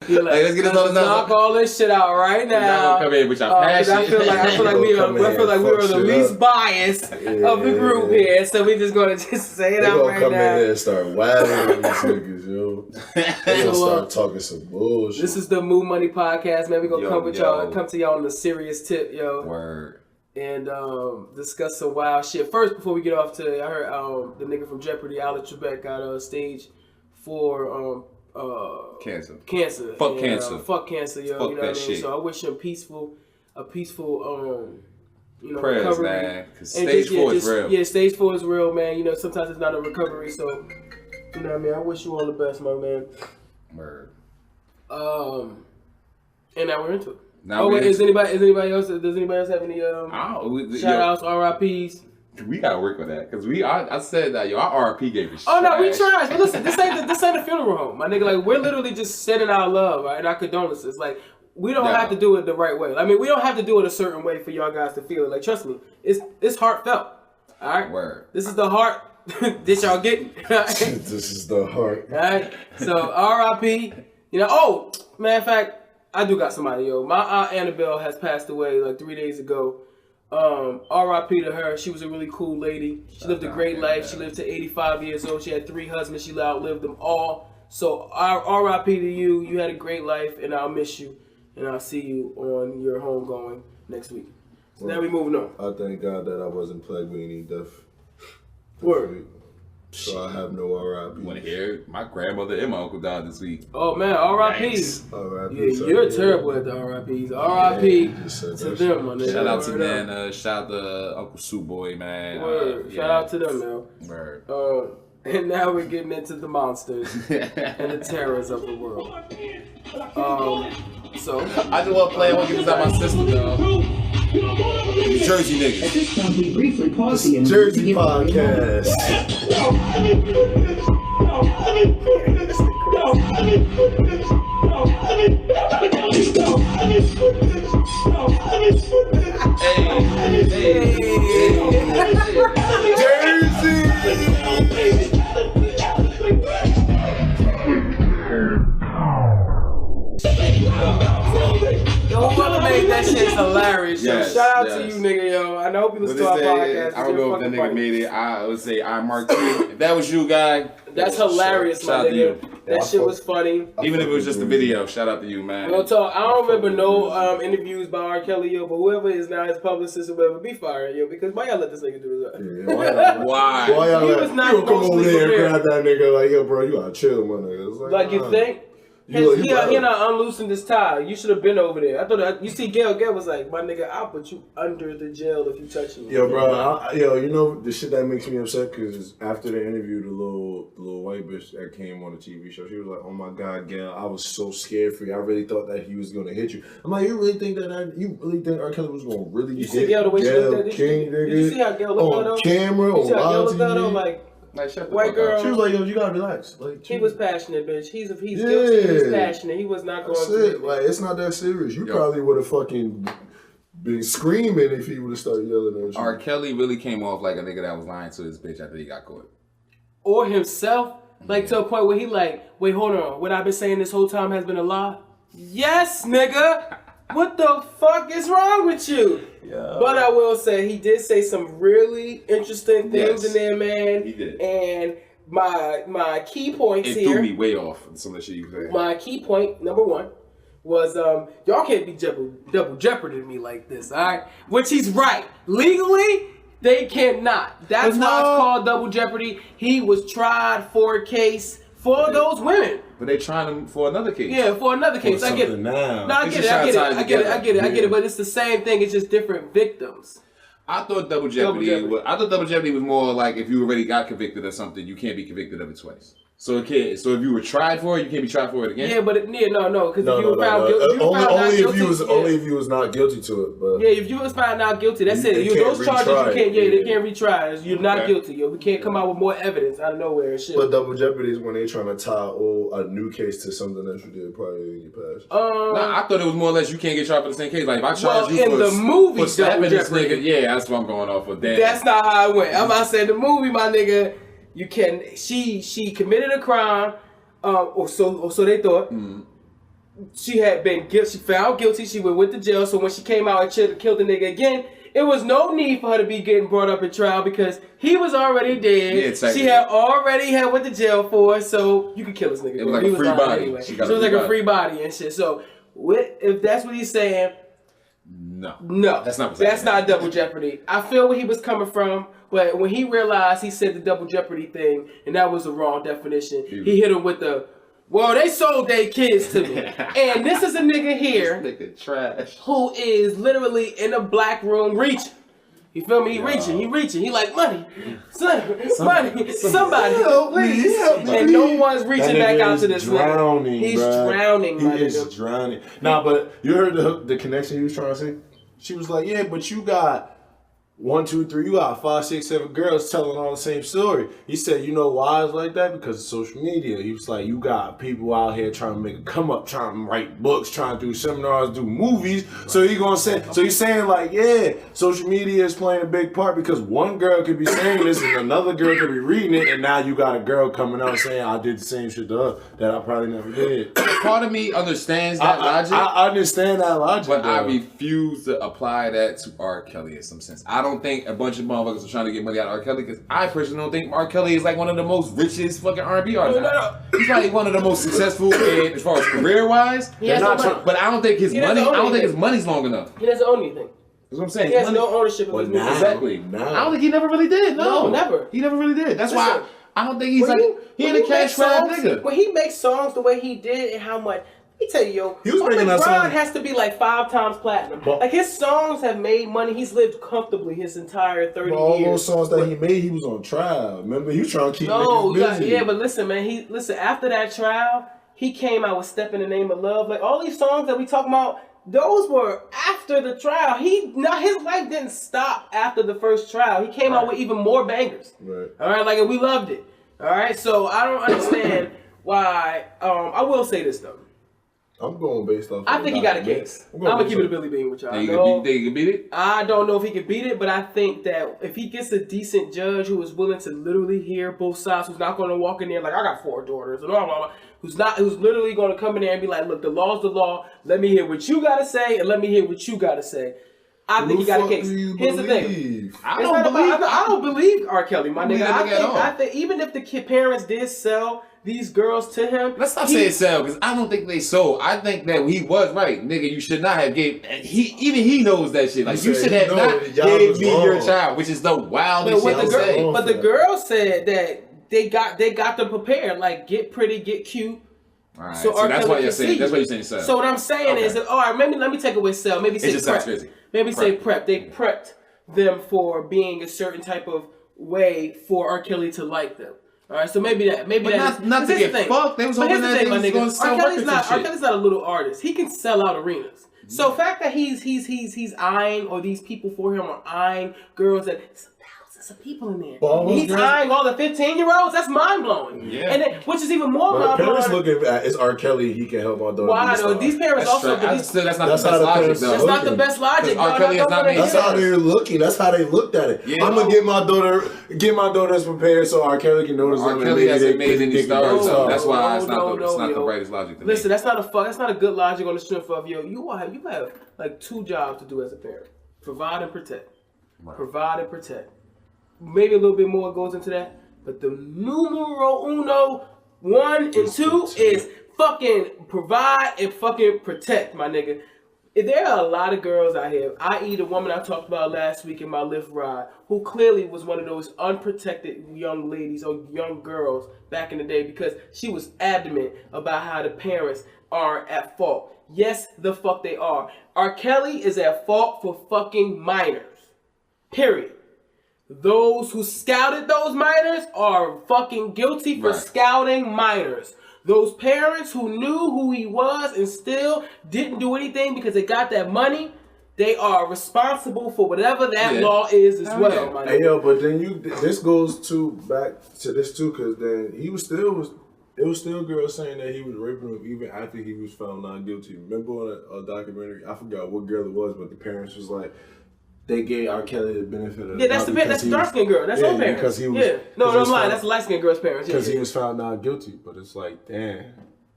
Like, let's get this all knock all this shit out right now. Come in with your passion. I feel like we are the least biased of the group here, so we just gonna just say it out right now. They gonna come in here and start wilding on these niggas, yo. They gonna start talking some bullshit. This is the Mu&Money podcast, man. We gonna come to y'all on the serious tip, yo. Word. And discuss some wild shit. First, before we get off today, I heard the nigga from Jeopardy, Alex Trebek, got stage for cancer. Fuck cancer. Fuck cancer, yo. Fuck you know that what I mean? shit. So I wish him a peaceful prayers, recovery. man. Cause stage 4 is real. Yeah, stage 4 is real, man. You know, sometimes it's not a recovery, so you know what I mean. I wish you all the best, my man. Word. And now we're into it. Does anybody else have any shout outs, RIPs? We gotta work on that because I said that our RIP game is trash. No, we trash. But listen, this ain't a funeral home, my nigga. Like, we're literally just sending our love, right, and our condolences. Like, we don't have to do it the right way. I mean, we don't have to do it a certain way for y'all guys to feel it. Like, trust me, it's heartfelt. All right. Word. This is the heart that y'all getting. This is the heart. All right. So RIP. You know. Oh, matter of fact, I do got somebody, yo. My aunt Annabelle has passed away like 3 days ago. R.I.P. to her. She was a really cool lady. She lived a great life. She lived to 85 years old. She had 3 husbands. She outlived them all. So R.I.P. to you. You had a great life, and I'll miss you. And I'll see you on your homegoing next week. So now we moving on. I thank God that I wasn't plagued with any death. Word. So I have no R.I.P. You want to hear? My grandmother and my uncle died this week. Oh man, R.I.P. R.I.P. Yeah, you're terrible at the R.I.Ps. R.I.P. to them, my nigga. Shout out to Nana. Shout out to Uncle Sue Boy, man. Word. Shout out to them, man. Word. And now we're getting into the monsters and the terrors of the world. So I just want to play. I want to get this out my system, though. Jersey niggas. At this point, we briefly pause the Jersey podcast. Whoever made that shit's hilarious. Yes, shout out to you, nigga, yo. I know people still our podcast. I don't know if that nigga made it. I would say I'm Mark T. If that was you, guy. That's hilarious, my nigga. That shit was funny. Even if it was just a video, shout out to you, man. Real talk. I don't remember no interviews by R. Kelly, yo, but whoever is now his publicist or whatever, be fired, yo, because why y'all let this nigga do this? Yeah, why? Why y'all let him come over there and grab that nigga like, yo, bro, you gotta chill, my nigga. Like you think? He not unloosened his tie. You should have been over there. I thought you see Gail was like, my nigga, I'll put you under the jail if you touch me. Yo, bro, you know the shit that makes me upset because after the interview, the little white bitch that came on the TV show, she was like, "Oh my God, Gail, I was so scared for you. I really thought that he was gonna hit you." I'm like, you really think R. Kelly was gonna really you see Gail the way she looked at it? Did you see how Gail looked at on camera you see how Gail on looked live at like, shut the white fuck girl. up. She was like, yo, you gotta relax. Like, he was passionate, bitch. He's guilty. He was passionate. He was not going to. Like, it's not that serious. You probably would have fucking been screaming if he would have started yelling at you. R. Kelly really came off like a nigga that was lying to his bitch after he got caught. Or himself, like to a point where he like, wait, hold on. What I've been saying this whole time has been a lie? Yes, nigga. What the fuck is wrong with you? Yeah. But I will say, he did say some really interesting things in there, man. He did. And my key points it here. threw me way off some of the shit you said. My key point, number one, was y'all can't be double jeopardy me like this, all right? Which he's right. Legally, they cannot. That's why it's called double jeopardy. He was tried for a case for those women. But they trying him for another case. Yeah, for another case. I get it. Now. No, I get it. But it's the same thing. It's just different victims. I thought double jeopardy was more like if you already got convicted of something, you can't be convicted of it twice. So it can't. So if you were tried for it, you can't be tried for it again. Yeah, but no, because if you were found guilty, only if you was not guilty to it. But yeah, if you was found not guilty, that's it. Those charges you can't. Yeah, they can't retry. You're not guilty. Yo, we can't come out with more evidence out of nowhere and shit. But double jeopardy is when they trying to tie a new case to something that you did probably in your past. Nah, I thought it was more or less you can't get tried for the same case. Like if I charge you in the movie, for slapping this nigga, yeah, that's what I'm going off with. That's not how it went. I'm about to say the movie, my nigga. You can. She committed a crime. Or so they thought. she had been guilty. She found guilty. She went to jail. So when she came out and should have killed the nigga again, it was no need for her to be getting brought up in trial because he was already dead. Yeah, exactly. She had already went to jail for it, so you could kill this nigga. It was like a free body. Anyway. She was like a free body and shit. So if that's what he's saying, no, that's not double jeopardy. I feel where he was coming from, but when he realized he said the double jeopardy thing and that was the wrong definition, he hit him with the. Well, they sold their kids to me. And this is a nigga here who is literally in a black room reaching. You feel me? He reaching. He like, money, money, somebody, please. And no one's reaching back out to this nigga. He's drowning. He is drowning. Nah, but you heard the connection he was trying to say? She was like, yeah, but you got 1, 2, 3, you got 5, 6, 7 girls telling all the same story. He said, you know why it's like that? Because of social media. He was like, you got people out here trying to make a come up, trying to write books, trying to do seminars, do movies. So he gonna say, so he's saying like, yeah, social media is playing a big part because one girl could be saying this and another girl could be reading it, and now you got a girl coming out saying I did the same shit to her that I probably never did. Part of me understands that logic. I understand that logic, but I refuse to apply that to R. Kelly in some sense. I don't think a bunch of motherfuckers are trying to get money out of R. Kelly because I personally don't think R. Kelly is like one of the most richest fucking R&B artists. No. He's probably one of the most successful as far as career wise. But I don't think his money. I don't think his money's long enough. He doesn't own anything. That's what I'm saying. He has no ownership of his music. Exactly. I don't think he never really did. No, never. He never really did. That's why I don't think he's like he ain't a cash grab nigga. When he makes songs the way he did and how much. Let me tell you, yo, LeBron has to be like 5 times platinum. Like his songs have made money. He's lived comfortably his entire 30 years. All those songs that he made, he was on trial. Remember, he was trying to keep niggas busy. Yeah, but listen, man. After that trial, he came out with "Step in the Name of Love." Like all these songs that we talking about, those were after the trial. His life didn't stop after the first trial. He came out with even more bangers. Right. All right, like and we loved it. All right, so I don't understand why. I will say this though. I'm going based off. I think he got a case. I'm gonna keep it a Billy Bean with y'all. Think he can beat it? I don't know if he can beat it, but I think that if he gets a decent judge who is willing to literally hear both sides, who's not going to walk in there like I got 4 daughters and blah blah blah, who's literally going to come in there and be like, look, the law's the law. Let me hear what you got to say, and let me hear what you got to say. I think he got a case. Here's the thing. I don't believe R. Kelly, my nigga. I think even if the parents did sell these girls to him. Let's not say sell, because I don't think they sold. I think that he was right, nigga. You should not have gave. He knows that shit. Like you should have not gave me your child, which is the wildest shit to say. But the girl said that they got them prepared. Like get pretty, get cute. All right, so that's why you're saying. That's why you're saying sell. So what I'm saying is that all right, maybe let me take away sell. Maybe say prep. Maybe say prep. They prepped them for being a certain type of way for R. Kelly to like them. All right, so maybe that. Not to get fucked. They was hoping that they was going to sell records and shit. R. Kelly's not a little artist. He can sell out arenas. So the fact that he's eyeing, or these people for him are eyeing girls that thousands of people in there. He's eyeing all the 15-year-olds. That's mind blowing. Yeah. And then, which is even more mind blowing. Parents looking at is R. Kelly. He can help my daughter. Why though? These parents also. That's not the best logic. That's not the best logic. R. Kelly has not made. That's how they're looking. That's how they looked at it. Yeah. I'm gonna get my daughters prepared so R. Kelly can notice them. R. Kelly hasn't made any stars, so that's why it's not the brightest logic to me. Listen, that's not a good logic on the strength of you have like 2 jobs to do as a parent: provide and protect. Right. Provide and protect. Maybe a little bit more goes into that, but the numero uno, 1 and 2 is fucking provide and fucking protect, my nigga. There are a lot of girls out here, i.e. the woman I talked about last week in my Lyft ride, who clearly was one of those unprotected young ladies or young girls back in the day because she was adamant about how the parents are at fault. Yes, the fuck they are. R. Kelly is at fault for fucking minors. Period. Those who scouted those minors are fucking guilty for scouting minors. Those parents who knew who he was and still didn't do anything because they got that money, they are responsible for whatever that law is as well. Hey yo, but then this goes back to this too, because then it was still girls saying that he was raping them even after he was found not guilty. Remember on a documentary, I forgot what girl it was, but the parents was like, they gave R. Kelly the benefit of that's the dark skinned girl. That's her parents. Because he was, no, I'm lying. That's the light skinned girl's parents. Because he was found not guilty. But it's like, damn,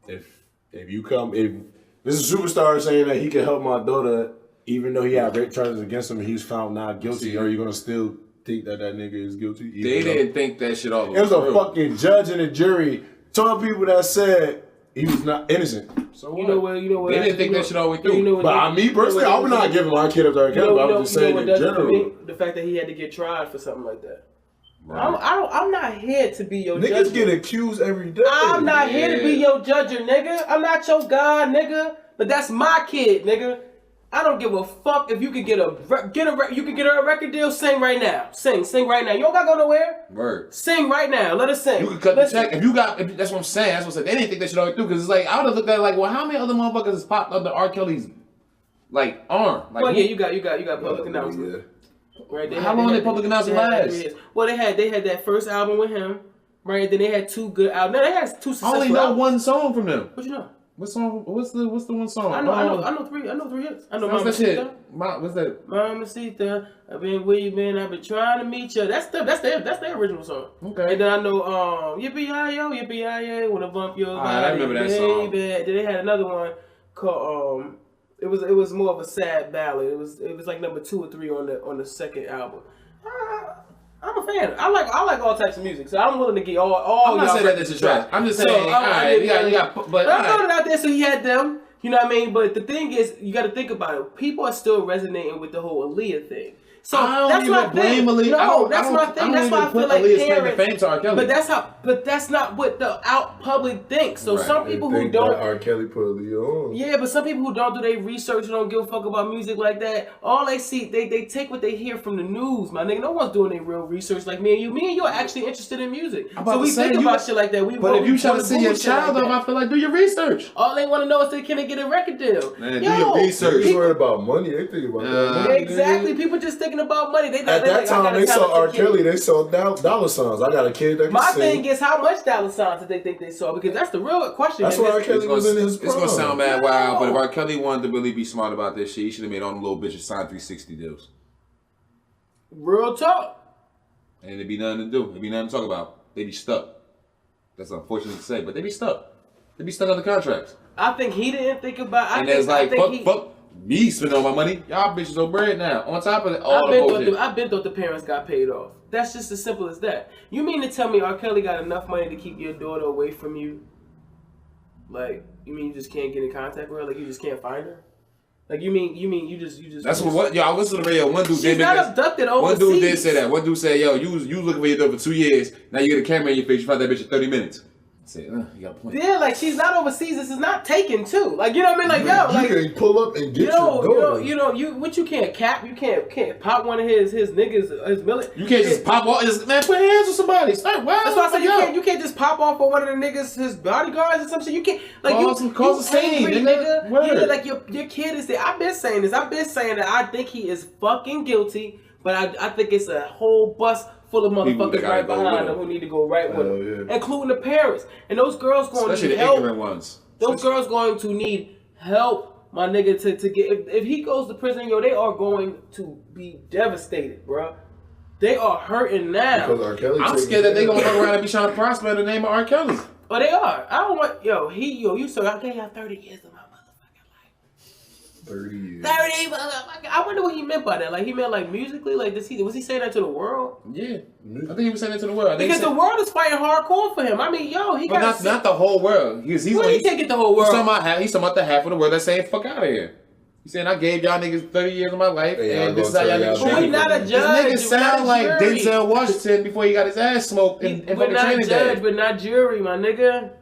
if This is a superstar saying that he can help my daughter, even though he had rape charges against him and he's found not guilty. Are you gonna still think that nigga is guilty? They didn't think that shit all. It was a fucking judge and a jury told people that said he was not innocent. So what? You know what? They didn't think that shit all the way through. But me personally, I would not give my kid up to R. Kelly. I was just saying in general. The fact that he had to get tried for something like that. Right. I'm not here to be your Niggas judge. get accused every day. I'm not here to be your judger, nigga. I'm not your god, nigga. But that's my kid, nigga. I don't give a fuck if you could get her a record deal. Sing right now. Sing right now. You don't gotta go nowhere. Word. Sing right now. Let us sing. You can cut the check if that's what I'm saying. That's what I'm saying. They didn't think that shit all the way through because it's like I would have looked at it like, well, how many other motherfuckers has popped under R. Kelly's like arm? Like, well, yeah, you got public announcement. Yeah. Right? How long did public announcement last? Well, they had that first album with him, right? Then they had 2 good albums. No, they had 2 successful I only know albums. one song from them. What you know? What song? What's the one song? I know 3 hits. I know Mamacita. What's that? Mamacita. I've been where you been. I've been trying to meet you. That's their original song. Okay. And then I know Yippee-Yi-Yo, Yippee-Yi-Yo, wanna bump your body, I remember that song. Then they had another one called it was more of a sad ballad. It was like number 2 or 3 on the second album. I'm a fan. I like all types of music, so I'm willing to get all. I'm not saying that this is trash. I'm just saying, alright, you got, but I'm throwing it out there, so he had them. You know what I mean? But the thing is, you got to think about it. People are still resonating with the whole Aaliyah thing. So that's my thing. No, that's my thing. That's why I feel like parents. But that's not what the out public thinks. So some people who don't. R. Kelly put Aaliyah on. Yeah, but some people who don't do their research and don't give a fuck about music like that, all they see, they take what they hear from the news, my nigga. No one's doing their real research like me and you. Me and you are actually interested in music. So we think about shit like that. But if you try to see your child up, I feel like do your research. All they want to know is can they get a record deal. Man, do your research. They worried about money. They think about that money. Exactly. People just thinking about money. At that time, they saw R. Kelly. They saw dollar signs. I got a kid that can My sing. thing is, how much dollar signs did they think they saw? Because that's the real question. That's why R. Kelly was in his prime. It's gonna sound mad wild, but if R. Kelly wanted to really be smart about this shit, he should have made all the little bitches sign 360 deals. Real talk. And it'd be nothing to do. It'd be nothing to talk about. They'd be stuck. That's unfortunate to say, but they'd be stuck. They'd be stuck on the contracts. I think he didn't think about. Fuck me spending all my money. Y'all bitches on bread now. On top of it, I've been thought the parents got paid off. That's just as simple as that. You mean to tell me R. Kelly got enough money to keep your daughter away from you? Like, you mean you just can't get in contact with her? Like, you just can't find her? Like, you mean you just. That's what. Yo, I listened to the radio. One dude She's not abducted overseas. One dude did say that. One dude said, yo, you was looking for your daughter for 2 years. Now you get a camera in your face. You find that bitch in 30 minutes. I said, you got a point. Yeah, like she's not overseas. This is not taken too. Like, you know what I mean? Like, yo, like you can pull up and get your daughter. You can't cap. You can't pop one of his niggas, his military. You can't just pop off. Man, put hands on somebody. Start wild. That's why I said you can't just pop off on one of the niggas, his bodyguards or some shit. You can't cause a scene, nigga. Word. Yeah, like your kid is there. I've been saying this. I've been saying that I think he is fucking guilty, but I think it's a whole bus full of motherfuckers right behind him who need to go right with him, including the parents. And those girls going especially to need the help. ignorant ones. Those girls going to need help, my nigga, to get. If he goes to prison, they are going to be devastated, bro. They are hurting now. Because R. Kelly I'm scared that they gonna fuck around and be trying to prosper in the name of R. Kelly. Oh, they are. I don't want you so I gave y'all 30 years of my motherfucking life. 30 years. 30 motherfucking. I wonder what he meant by that. Like he meant like musically. Like was he saying that to the world? Yeah, I think he was saying that to the world. Because the world is fighting hardcore for him. I mean, he got not the whole world. He's he can't get the whole world. He's talking about the half of the world that's saying fuck out of here. He's saying I gave y'all niggas 30 years of my life, and this is how y'all niggas treat me. We're not a judge. This nigga sound like Denzel Washington before he got his ass smoked in fucking Training Day. We're not a judge, but not jury, my nigga.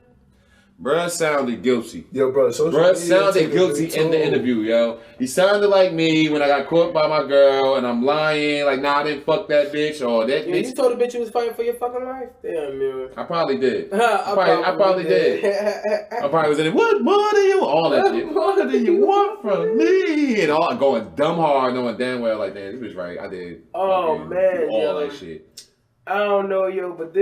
Bruh sounded guilty. Yo, bro, Bruh sounded guilty in the interview, yo. He sounded like me when I got caught by my girl and I'm lying, like, nah, I didn't fuck that bitch or that bitch. You told the bitch you was fighting for your fucking life? Damn, man. I probably did. I probably did. I probably was in it, what more do you, all that shit. What do you want from me? And all going dumb hard, knowing damn well, like, damn, this bitch right, I did. Oh, man, all that shit. I don't know, yo, but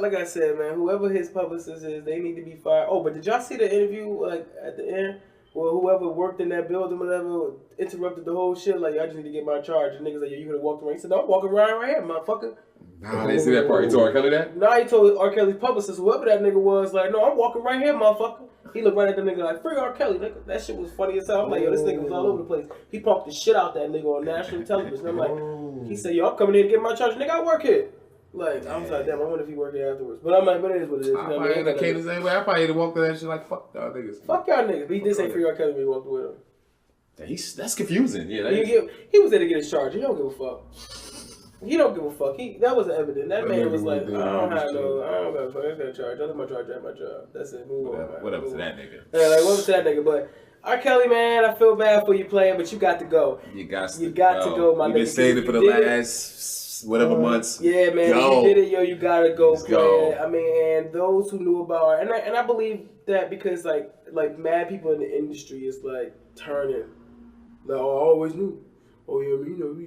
like I said, man, whoever his publicist is, they need to be fired. Oh, but did y'all see the interview, like, at the end? Where whoever worked in that building, whatever, interrupted the whole shit? Like, I just need to get my charge. And niggas like, yo, you could have walked around. He said, no, I'm walking around right here, motherfucker. Nah, I didn't see that part. He told R. Kelly that? Nah, he told R. Kelly's publicist, whoever that nigga was, like, no, I'm walking right here, motherfucker. He looked right at the nigga like, free R. Kelly, nigga. That shit was funny as hell. I'm like, yo, this nigga was all over the place. He punked the shit out that nigga on national television. I'm like, he said, yo, I'm coming in to get my charge. Nigga, I work here. Like, I was like, damn, I wonder if he worked here afterwards. But I'm like, but it is what it is. You know what I mean? Came the same way. I probably walked through that shit like, fuck y'all niggas. Fuck y'all niggas. But he did say free R. Kelly when he walked away though. That's confusing. Yeah, he was there to get his charge. He don't give a fuck. He don't give a fuck. That wasn't evident. That man was like, I don't got a fuck. I got a charge. I let my charge at my job. That's it. Move on. Whatever to that nigga. Yeah, like whatever to that nigga. But R. Kelly, man, I feel bad for you playing, but you got to go. You got to go, my nigga. You've been saying it for the last whatever months. Yeah, man. If you did it, yo, you gotta go play. I mean, and those who knew about her, and I believe that because like mad people in the industry is like turning. Like, oh, I always knew. Oh yeah, you know me.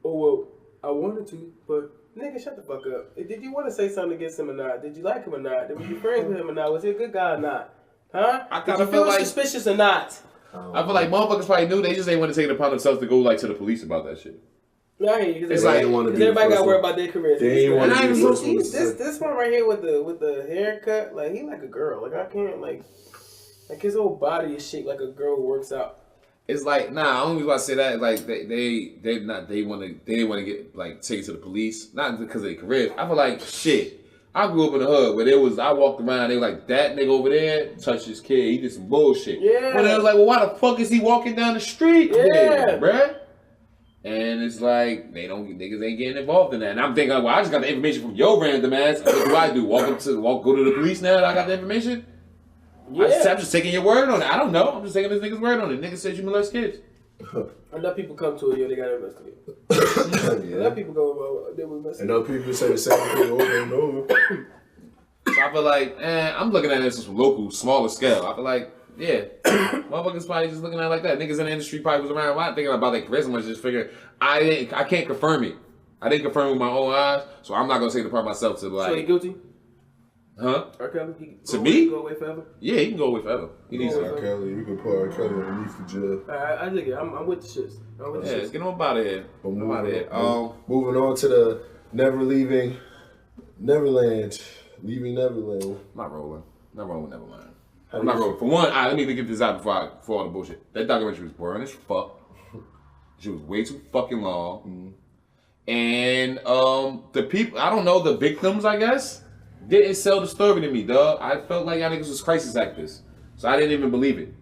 Oh well, I wanted to, but nigga, shut the fuck up. Did you want to say something against him or not? Did you like him or not? Were you friends with him or not? Was he a good guy or not? Huh? I Did you feel suspicious or not? I feel like motherfuckers probably knew. They just ain't want to take it upon themselves to go like to the police about that shit. Yeah, I hear you. It's like everybody got to worry about their careers. They ain't want to be this one right here with the haircut, like he like a girl. Like I can't like his whole body is shaped like a girl who works out. It's like, nah, only reason why I say that is like they want to get like taken to the police, not because of their careers. I feel like shit. I grew up in the hood where I walked around, they were like, that nigga over there touched his kid, he did some bullshit. Yeah. But they was like, well, why the fuck is he walking down the street? Yeah, bruh. And it's like niggas ain't getting involved in that. And I'm thinking, well, I just got the information from your random ass. What do? Go to the police now that I got the information? Yeah. I'm just taking your word on it. I don't know. I'm just taking this nigga's word on it. Nigga said you molest kids. Enough people come to it, yo, they gotta investigate. Yeah. Enough people go, they will investigate. Enough people say the same thing over and over. So I feel like, I'm looking at this from local, smaller scale. I feel like, yeah, motherfuckers probably just looking at it like that. Niggas in the industry probably was around. I'm thinking about their charisma, just figuring I can't confirm it. I didn't confirm it with my own eyes, so I'm not gonna take the part myself to like. So he guilty? Huh? R. Kelly? To me? Go away forever? Yeah, he can go away forever. He needs R. Kelly, you can put R. Kelly underneath the jail. I think it. I'm with the shits. Let's get him up out of here. Moving on to the Never Leaving Neverland. Leaving Neverland. Not rolling with Neverland. I'm not rolling. For one, let me get this out before all the bullshit. That documentary was boring as fuck. She was way too fucking long. And the people, I don't know, the victims, I guess, didn't sell the story to me, dog. I felt like y'all niggas was crisis actors. So I didn't even believe it.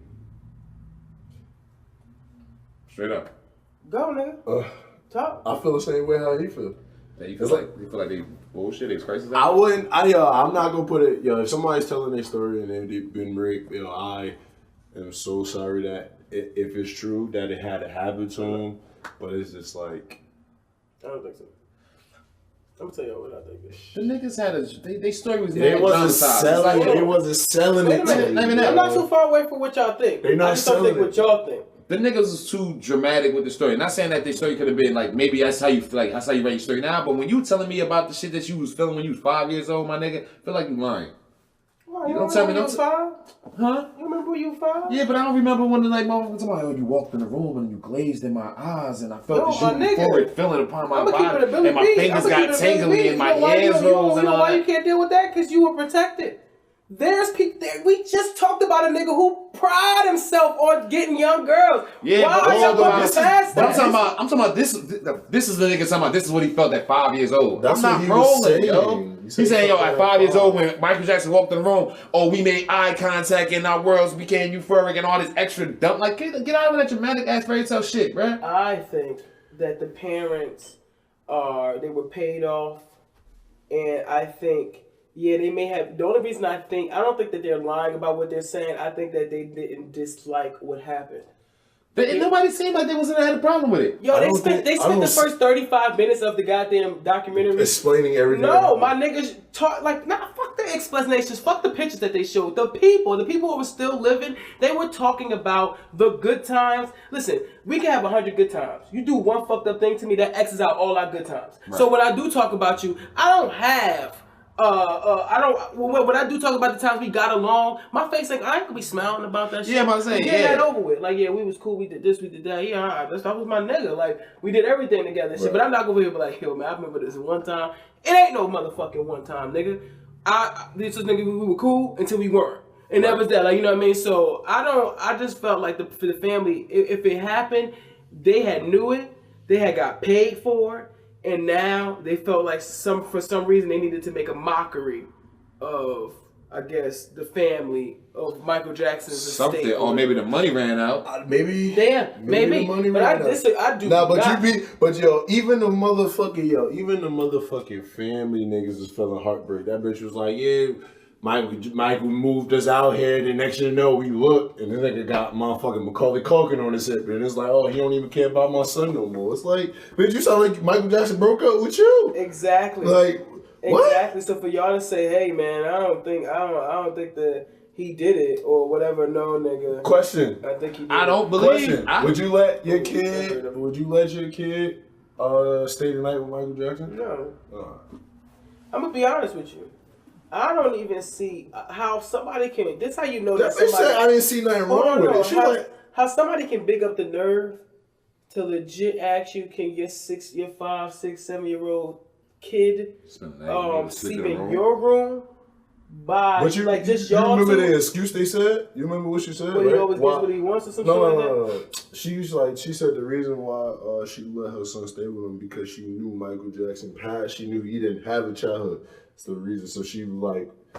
Straight up. Go, nigga. Talk. I feel the same way how he feel. Yeah, you feel like they bullshit, they crisis actors? I'm not gonna put it, if somebody's telling their story and they've been raped, I am so sorry that if it's true that it had to happen to him, but it's just like. I don't think so. I'm gonna tell you what I think. The niggas had their story was they wasn't selling it. They wasn't selling it. I'm not too far away from what y'all think. They not I just don't think what y'all think. The niggas was too dramatic with the story. Not saying that their story could have been like maybe that's how you feel, like that's how you write your story now. But when you telling me about the shit that you was feeling when you was 5 years old, my nigga, I feel like you lying. Well, you don't tell me. You was 5? Huh? You remember when you was 5? Yeah, but I don't remember when the like motherfuckers talking about, you walked in the room and you glazed in my eyes and I felt the euphoric feeling upon my body and my fingers got tingly and my hands rose and all that. Why you can't deal with that? Because you were protected. There's people there. We just talked about a nigga who pride himself on getting young girurs. Yeah, why are you looking past that? I'm talking about this. This is the nigga talking about. This is what he felt at 5 years old. That's I'm not rolling, yo. He's saying, yo, at 5 years old, when Michael Jackson walked in the room, we made eye contact and our worlds became euphoric and all this extra dump. Like, get out of that dramatic ass fairy tale shit, bruh. I think that the parents they were paid off, and I think. Yeah, they may have. The only reason I don't think that they're lying about what they're saying. I think that they didn't dislike what happened. Nobody seemed like they had a problem with it. Yo, they spent the first 35 minutes of the goddamn documentary explaining everything. No, my niggas talk like fuck the explanations, fuck the pictures that they showed. The people who were still living, they were talking about the good times. Listen, we can have 100 good times. You do one fucked up thing to me, that X's out all our good times. Right. So when I do talk about you, I don't have. When I do talk about the times we got along, my face like I ain't gonna be smiling about that shit. Yeah, I'm saying, get that over with. Like, yeah, we was cool, we did this, we did that. Yeah, that was my nigga. Like, we did everything together and shit. Right. But I'm not gonna be here be like, yo, man, I remember this one time. It ain't no motherfucking one time, nigga. This was nigga, we were cool until we weren't. And that was that, like, you know what I mean? So I just felt like for the family, if it happened, they had knew it, they had got paid for it, and now they felt like for some reason they needed to make a mockery of, I guess, the family of Michael Jackson's something, estate. or maybe the money ran out. Maybe. Damn, maybe. The money But ran out. I do. Nah, but not. even the motherfucking family niggas is feeling heartbreak. That bitch was like, yeah, Michael moved us out here. The next thing you know, we look, and this nigga got motherfucking Macaulay Culkin on his hip, and it's like, oh, he don't even care about my son no more. It's like, bitch, you sound like Michael Jackson broke up with you. Exactly. Like, what? Exactly. So for y'all to say, hey man, I don't think that he did it or whatever. No, nigga. Question. I think he did. I don't believe. Question. Would you let your kid stay the night with Michael Jackson? No. I'm gonna be honest with you. I don't even see how somebody can. This how you know that That bitch somebody. said I didn't see nothing wrong with it. She How somebody can big up the nerve to legit ask you, can your 5, 6, 7-year-old kid sleep in your room by but you, like just you y'all remember two? the excuse they said? You remember what she said? But right? he always gets what he wants or something No. She said the reason why she let her son stay with him because she knew Michael Jackson passed. She knew he didn't have a childhood. That's the reason. So she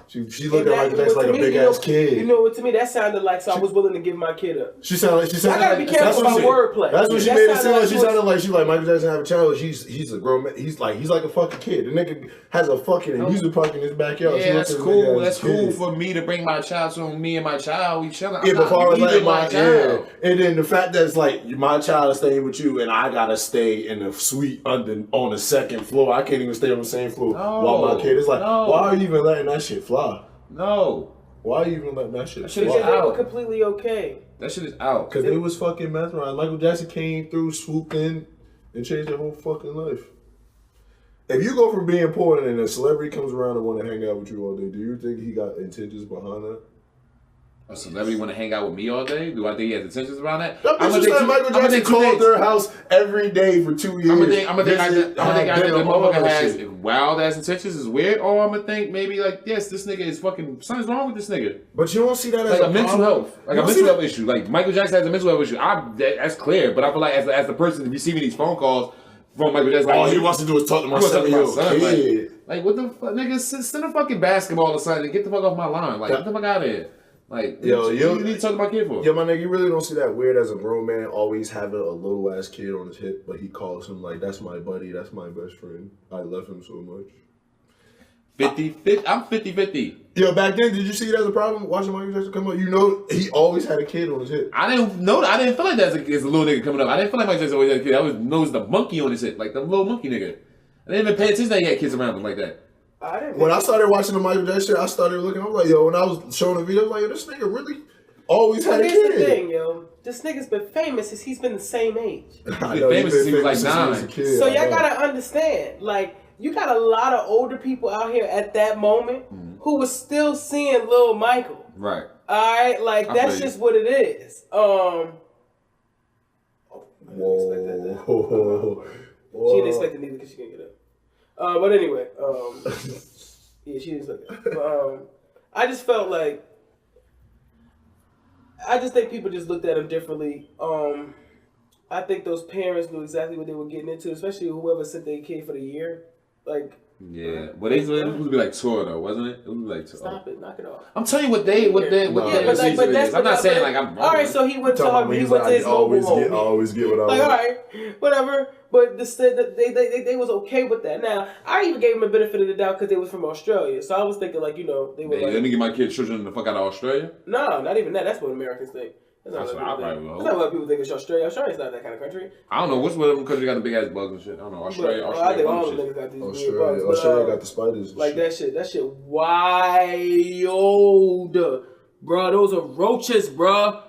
she looked at Michael Jackson like a big ass kid. You know what? To me, that sounded like I was willing to give my kid up. She sounded like I gotta be careful about wordplay. That's what she made it seem like. She sounded like Michael Jackson have a child. He's a grown man. He's like a fucking kid. The nigga has a fucking amusement park in his backyard. Yeah, that's cool. That's cool for me to bring my child to me and my child. We chilling. Yeah, but far as like my child. Yeah. And then the fact that it's like my child is staying with you and I gotta stay in a suite on the second floor. I can't even stay on the same floor while my kid is like, why are you even letting that shit fly? No. Why are you even letting that shit fly? Because they were completely okay. That shit is out. Because they was fucking mesmerized. Michael Jackson came through, swooped in, and changed their whole fucking life. If you go from being poor and a celebrity comes around and want to hang out with you all day, do you think he got intentions behind that? A celebrity want to hang out with me all day? Do I think he has intentions around that? That bitch just said Michael Jackson called their house every day for 2 years. I'm gonna think the motherfucker has wild ass intentions is weird, or I'm gonna think maybe like, yes, this nigga is fucking, something's wrong with this nigga. But you don't see that as like a mental health, like a mental health issue. Like Michael Jackson has a mental health issue. That's clear, but I feel like as the person receiving these phone calls from Michael Jackson, all he wants to do is talk to my 7-year-old kid. Like what the fuck, nigga? Send a fucking basketball aside and get the fuck off my line. Like get the fuck out of here. Like, you need to talk to my kid for? Yo, my nigga, you really don't see that weird as a grown man always having a little ass kid on his hip, but he calls him like, that's my buddy, that's my best friend. I love him so much. 50-50. I'm 50-50. Yo, back then, did you see it as a problem watching Michael Jackson come up? You know, he always had a kid on his hip. I didn't feel like that as a little nigga coming up. I didn't feel like Michael Jackson always had a kid. I always noticed the monkey on his hip, like the little monkey nigga. I didn't even pay attention that he had kids around him like that. When I started watching the Michael Jackson shit, I started looking. I was like, yo, when I was showing the video, I was like, yo, this nigga really always had a kid. Here's the thing, yo. This nigga's been famous since he's been the same age. He's been famous since he was like 9. So y'all gotta understand, like, you got a lot of older people out here at that moment who was still seeing Lil Michael. Right. Alright, like that's just what it is. Whoa. She didn't expect it either because she couldn't get up. But anyway, yeah, she didn't expect it. But, I just felt like, I just think people just looked at him differently. I think those parents knew exactly what they were getting into, especially whoever sent their kid for the year. Like, yeah, well, it was supposed to be like tour though, wasn't it? It was like tour. Stop it, knock it off. I'm telling you what they is. I'm not saying like I'm wrong. All right, so he went to his mobile home. Always get what I want. Like, all right, whatever. But they was okay with that. Now, I even gave him a benefit of the doubt because they was from Australia. So I was thinking like, you know, they were like, let me get my kids children the fuck out of Australia. No, not even that. That's what Americans think. That's not what people think it's Australia. Australia's not that kind of country. I don't know. What's with them country got the big ass bugs and shit? I don't know. Australia. I think all the niggas got these weird bugs. Australia got the spiders. Like that shit wild. Bro, those are roaches, bro.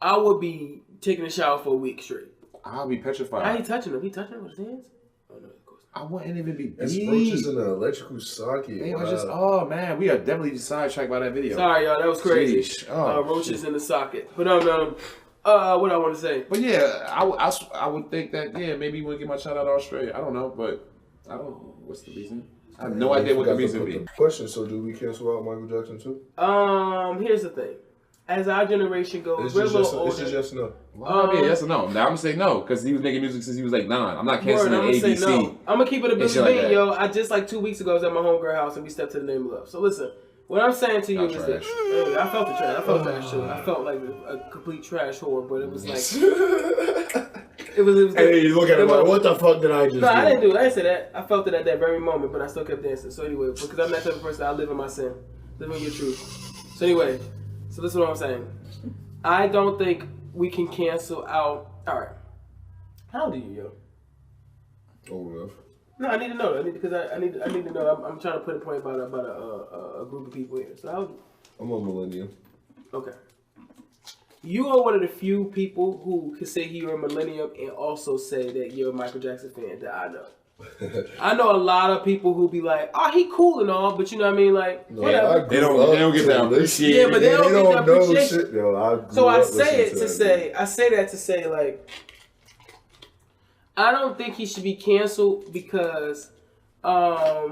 I would be taking a shower for a week straight. I'll be petrified. How he touching them? He touching them with his hands? Oh no, of course. I wouldn't even be It's roaches in an electrical socket. They are just, oh man, we are definitely sidetracked by that video. Sorry, y'all, that was crazy. Roaches in the socket. But what I want to say. But yeah, I would think that maybe you want to get my child out of Australia. I don't know, but I don't know what's the reason. I have no idea what the reason be. Question: so do we cancel out Michael Jackson too? Here's the thing. As our generation goes, we're a little older. It's just yes or no. Yeah, yes or no. Now I'm gonna say no because he was making music since he was like 9. I'm not canceling I'm gonna say ABC. no. I'm gonna keep it a bit like bean, yo. I just like 2 weeks ago I was at my homegirl house and we stepped to the name of love. So listen, what I'm saying to you is this. Hey, I felt the trash. I felt trash too. I felt like a complete trash whore, but it was like it was. Hey, you look at him like, what the fuck did I just do? No, I didn't do it. I didn't say that. I felt it at that very moment, but I still kept dancing. So anyway, because I'm that type of person, I live in my sin, live in your truth. So anyway, so this is what I'm saying. I don't think we can cancel out. All right, how old are you, yo? Old enough. No, I need to know. I need to know. I'm trying to put a point about a group of people here. So how old are you? I'm a millennial. Okay. You are one of the few people who can say you're a millennium and also say that you're a Michael Jackson fan that I know. I know a lot of people who be like, "Oh, he cool and all," but you know what I mean, like, no, whatever. They don't get that appreciation. Yeah, but they don't get that know appreciation. shit. Yo, So I say it to say, like, I don't think he should be canceled because I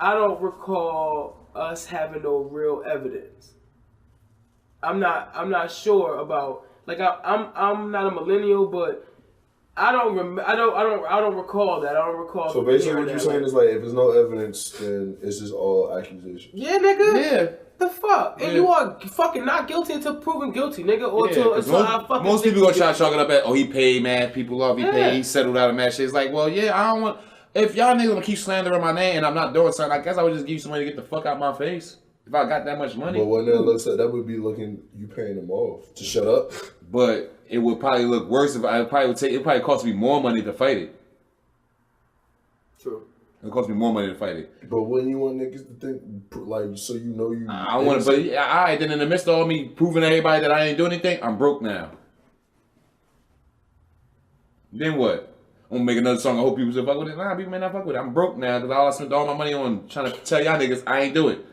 don't recall us having no real evidence. I'm not sure about, like, I'm not a millennial, but I don't recall that. I don't recall. So basically, what you're saying is like, if there's no evidence, then it's just all accusation. Yeah, nigga. Yeah. The fuck? And you are fucking not guilty until proven guilty, nigga. Or until I fucking. Most people gonna try to chalk it up at, oh, he paid mad people off. He paid. He settled out of mad shit. It's like, well, yeah, I don't want. If y'all niggas gonna keep slandering my name and I'm not doing something, I guess I would just give you some money to get the fuck out my face. If I got that much money. But when that looks like, that would be looking, you paying them off to shut up. But it would probably look worse if it probably cost me more money to fight it. True. It would cost me more money to fight it. But when you want niggas to think, like, so you know you... I want to, but alright, then in the midst of all me proving to everybody that I ain't doing anything, I'm broke now. Then what? I'm gonna make another song. I hope people say fuck with it. Nah, people may not fuck with it. I'm broke now because I spent all my money on trying to tell y'all niggas I ain't do it.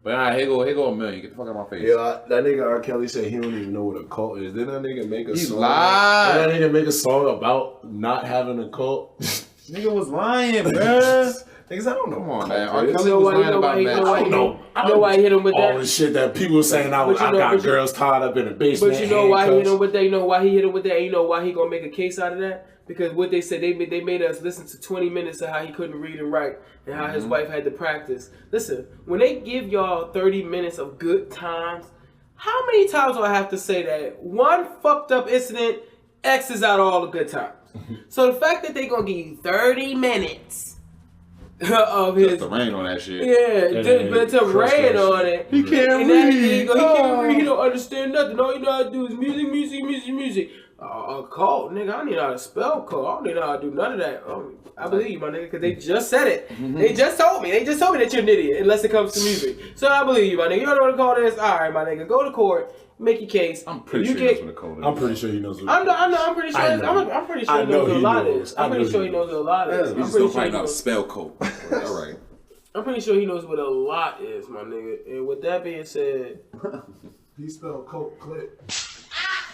But alright, here go $1 million. Get the fuck out of my face. Yeah, that nigga R. Kelly said he don't even know what a cult is. Didn't that nigga make a song? Lied. Didn't that nigga make a song about not having a cult? Nigga was lying, bruh. Niggas, I don't know. Come on, man. R. You Kelly know was why? lying You know about why? that. You know why? I don't know. You know why he hit him with All that? the shit that people were saying, I got girls tied up in the basement. But you know why he hit him with that? You know why he hit him with that? And you know why he gonna make a case out of that? Because what they said, they made us listen to 20 minutes of how he couldn't read and write and how his wife had to practice. Listen, when they give y'all 30 minutes of good times, how many times do I have to say that one fucked up incident X's out all the good times? So the fact that they gonna give you 30 minutes of his... Just the rain on that shit. Yeah, but to rain on it. He can't read. read. He can't read. He don't understand nothing. All you know how to do is music. A cult, nigga. I don't need how to spell cult. I don't need how to do none of that. I believe you, my nigga, because they just said it. They just told me. They just told me that you're an idiot unless it comes to music. So I believe you, my nigga. You don't know what a cult is? All right, my nigga. Go to court. Make your case. I'm pretty sure he knows what a cult is. I'm pretty sure he knows what I'm pretty sure. I'm pretty sure he knows what a lot is. I'm pretty sure he knows what a lot is. We just don't find out spell cult. All right. I'm pretty sure he knows what a lot is, my nigga. And with that being said, he spelled coke clip.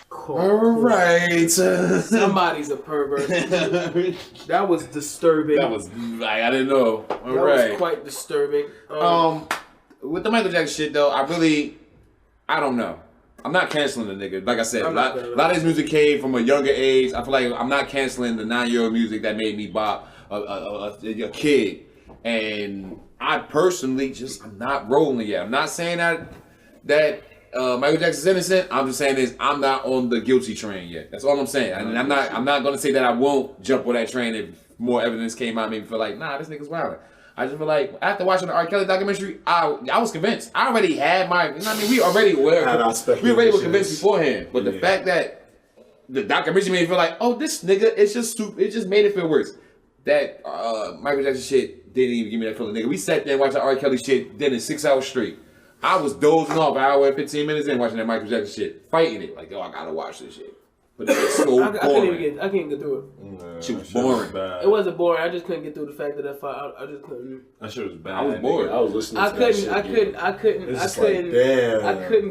Alright. Somebody's a pervert. That was disturbing. That was, I didn't know. That was quite disturbing. With the Michael Jackson shit though, I don't know. I'm not canceling the nigga. Like I said, a lot of his music came from a younger age. I feel like I'm not canceling the 9-year-old music that made me bop a kid. And I personally I'm not rolling yet. I'm not saying that Michael Jackson's innocent. I'm just saying this: I'm not on the guilty train yet. That's all I'm saying. And I'm not gonna say that I won't jump on that train if more evidence came out, made me feel like, nah, this nigga's wild. I just feel like after watching the R. Kelly documentary, I was convinced. I already had my, you know what I mean? We already were convinced beforehand. But the fact that the documentary made me feel like, oh, this nigga, it just made it feel worse. That Michael Jackson shit didn't even give me that feeling, nigga. We sat there and watched the R. Kelly shit, then in 6 hours straight. I was dozing off an hour and 15 minutes in watching that Michael Jackson shit, fighting it. Like, yo, I gotta watch this shit. But it was so boring. I couldn't get through it. She was boring. It wasn't boring. I just couldn't get through the fact that I just couldn't. That shit was bad. I was bored. I was listening to that shit. I couldn't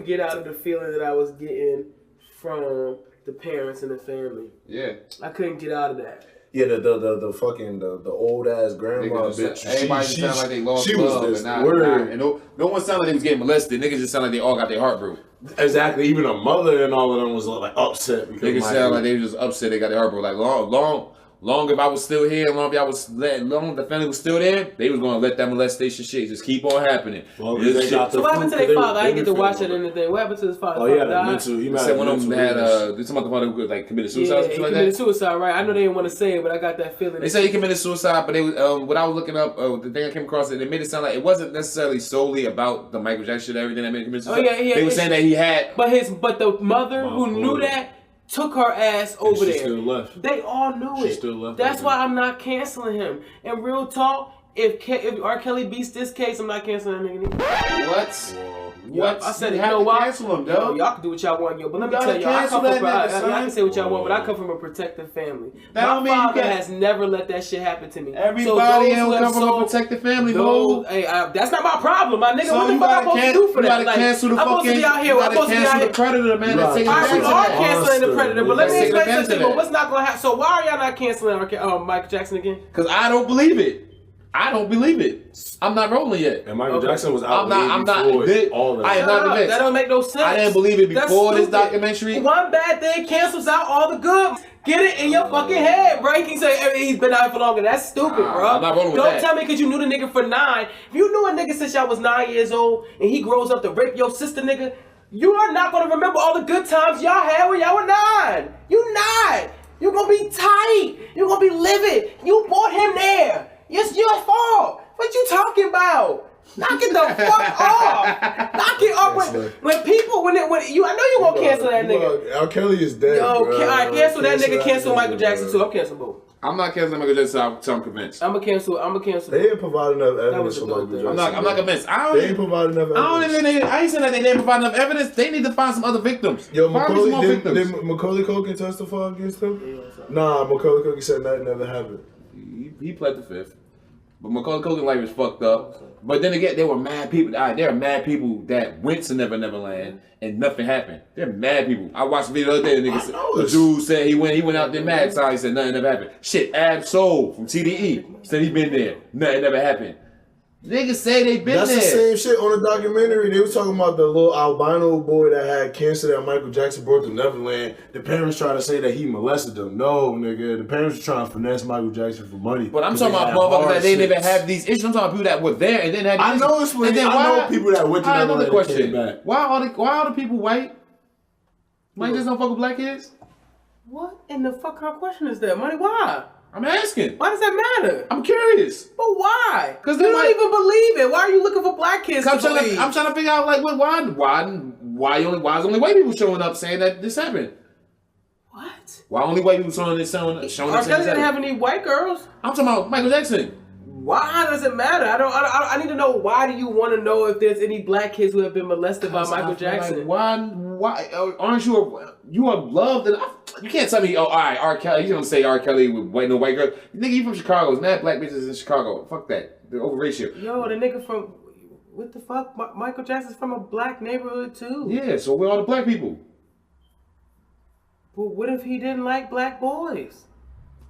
get out of the feeling that I was getting from the parents and the family. Yeah. I couldn't get out of that. Yeah, the fucking the old ass grandma bitch. Everybody just sound like they lost she love, was this and word. and no one sounded like they was getting molested. Niggas just sound like they all got their heart broke. Exactly. Even a mother and all of them was like upset because Niggas sound like they was just upset. They got their heart broke. Like long if I was still here, long if the family was still there, they was gonna let that molestation shit just keep on happening. So what happened to their father? I didn't get to watch it or anything. What happened to his father? Oh yeah, mental. He said one of them had this about the father who like committed suicide. Yeah, or he something like committed that. suicide, right? I know they didn't want to say it, but I got that feeling. They said he committed suicide, but they when I was looking up the thing I came across, it made it sound like it wasn't necessarily solely about the Michael Jackson shit, everything that made him commit suicide. Oh yeah. They were saying that he had, but the mother who knew that took her ass over there. Still left. They all knew it. Still left. That's why I'm not canceling him. And real talk, if R. Kelly beats this case, I'm not canceling that nigga. What? What? I said, you you have know to why? cancel him, Yo, though. y'all can do what y'all want, yo. But let me You tell gotta y'all, I cancel come from, that nigga, I can say what y'all want, but I Whoa. come from a protective family. That don't My mean you father can't- has never let that shit happen to me. Everybody don't come from a protected family, bro. Hey, that's not my problem, my nigga. So what the you fuck I'm gotta supposed to do for you that? gotta cancel the I'm supposed to fucking. be out here. You I'm gotta supposed to be out cancel here. the predator, man. That's taking All right, we advantage of are that. canceling the predator, but let me Take explain advantage something. of But what's not gonna happen? So why are y'all not canceling Michael Jackson again? Cause I don't believe it. I don't believe it. I'm not rolling yet. And Michael Jackson was out. I'm not. All of I am that. not convinced. That don't make no sense. I didn't believe it That's before this stupid. documentary. One bad thing cancels out all the good. Get it in your fucking head, bro. You can say he's been out for longer. That's stupid, bro. I'm not rolling with Don't that. tell me because you knew the nigga for 9. If you knew a nigga since y'all was 9 years old and he grows up to rape your sister, nigga, you are not gonna remember all the good times y'all had when y'all were 9. You not. You gonna be tight. You gonna be livid. You brought him there. It's your fault. What you talking about? Knock it the fuck off. Knock it off. When people, when you, I know you won't cancel that nigga. R. Kelly is dead. Yo, bro. I cancel that nigga. Cancel nigga, Michael Jackson bro. too. I'm canceling both. I'm not canceling Michael Jackson until I'm convinced. I'm gonna cancel. They didn't provide enough evidence was a for good Michael thing. Jackson. I'm not convinced. They didn't provide enough evidence. I ain't saying that they didn't provide enough evidence. They need to find some other victims. Yo, Find some more did victims. Macaulay Culkin testify against him? Nah, Macaulay Culkin said that never happened. He pled the fifth. But Macaulay Culkin life was fucked up. But then again, there were mad people. There are mad people that went to Never Never Land and nothing happened. They're mad people. I watched the video the other day. The dude said he went out there mad. So he said nothing never happened. Shit, Ab Soul from TDE said he been there. Nothing never happened. Niggas say they been That's there. the same shit on the documentary. They was talking about the little albino boy that had cancer that Michael Jackson brought to Neverland. The parents trying to say that he molested them. No, nigga. The parents were trying to finesse Michael Jackson for money. But I'm talking about motherfuckers that didn't even have these issues. I'm talking about people that were there and then had these I know issues. it's weird. And then I know people that went to I know Neverland the and question. came back. Why are the people white? White just don't fuck with black kids? What in the fuck kind of question is that, Money? Why? I'm asking. Why does that matter? I'm curious. But why? 'Cause you they don't might- even believe it. Why are you looking for black kids to believe? I'm trying to figure out like why is only white people showing up saying that this happened? What? Why only white people showing R. up saying this Kelly didn't happened? have any white girls. I'm talking about Michael Jackson. Why does it matter? I need to know. Why do you want to know if there's any black kids who have been molested by Michael Jackson? Like, why aren't you are loved? And you can't tell me, oh, all right, R. Kelly. You don't say R. Kelly with no white girl. Nigga, you from Chicago. There's mad black bitches in Chicago. Fuck that. The over ratio. Yo, the nigga from what the fuck? Michael Jackson's from a black neighborhood too. Yeah. So where are all the black people? But what if he didn't like black boys?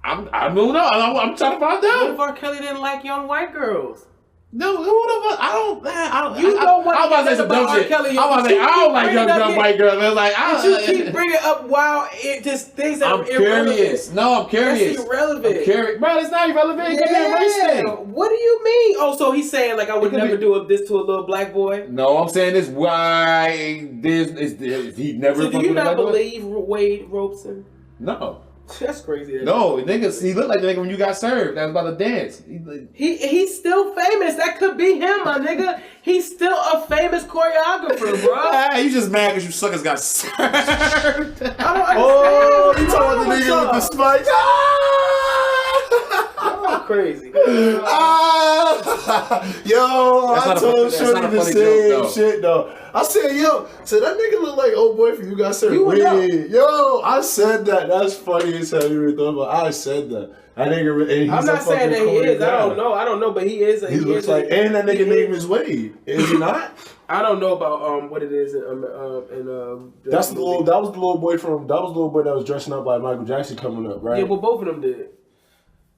I don't know. I'm trying to find What out. if R. Kelly didn't like young white girls? No, who the fuck? I don't. You don't want to I'm about to say some dumb R. shit. Kelly. I'm about to say I don't like young But white girls. I was like, you keep bringing up while it just things that I'm are irrelevant. curious. No, I'm curious. That's irrelevant. I'm curious. Bro, it's not irrelevant. It could be a race thing. What do you mean? Oh, so he's saying like I would It could never be- do this to a little black boy? No, I'm saying this. Why is he never? So do you fucking not black boy? believe Wade Robeson? No. That's crazy. No, niggas. He looked like the nigga when you got served. That was about to dance. He's still famous. That could be him, my nigga. He's still a famous choreographer, bro. You just mad because you suckers got served. I don't understand. Oh, you What's talking wrong about the with nigga y'all? with the spikes? Y'all crazy. Yo, That's I not a told funny- that's Shorty not a the funny same joke, though. shit though. I said, yo, so that nigga look like old boy from You Got Served. You would know. Yo, I said that. That's funny as hell. You really thought about. I said that. That nigga. And he's I'm not a saying that fucking he is. I choreographer. don't know, but he is. He looks like, and that nigga name is Wade. Is he not? I don't know about what it is in That's that was the little boy that was dressing up like Michael Jackson coming up, right? Yeah, but both of them did.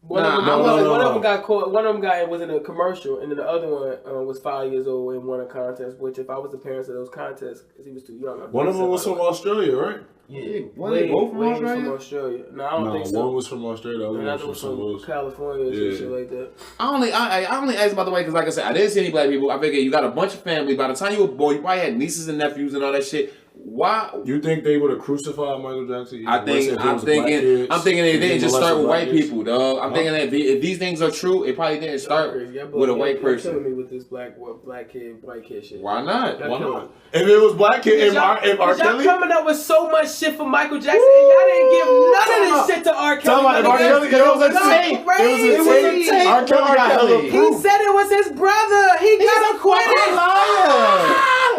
One of them got caught. One of them was in a commercial, and then the other one was 5 years old and won a contest. Which, if I was the parents of those contests, because he was too young. One of them was from Australia, right? Yeah, Wade from Australia. No, I don't think so. One was from Australia. The other one was from California and shit like that. I only asked about the way because, like I said, I didn't see any black people. I figured you got a bunch of family. By the time you were born, you probably had nieces and nephews and all that shit. Why? You think they would have crucified Michael Jackson? I'm thinking they didn't just start with white people, dog. I'm thinking that if these things are true, it probably didn't start with a white person. You're killing me with this black kid, white kid shit. Why not? Why not? If it was black kid, if R. Kelly, y'all coming up with so much shit for Michael Jackson, and y'all didn't give none of this shit to R. Kelly. If R. Kelly, it was a tape. It was a tape. R. Kelly got hella proof. He said it was his brother. He got acquitted.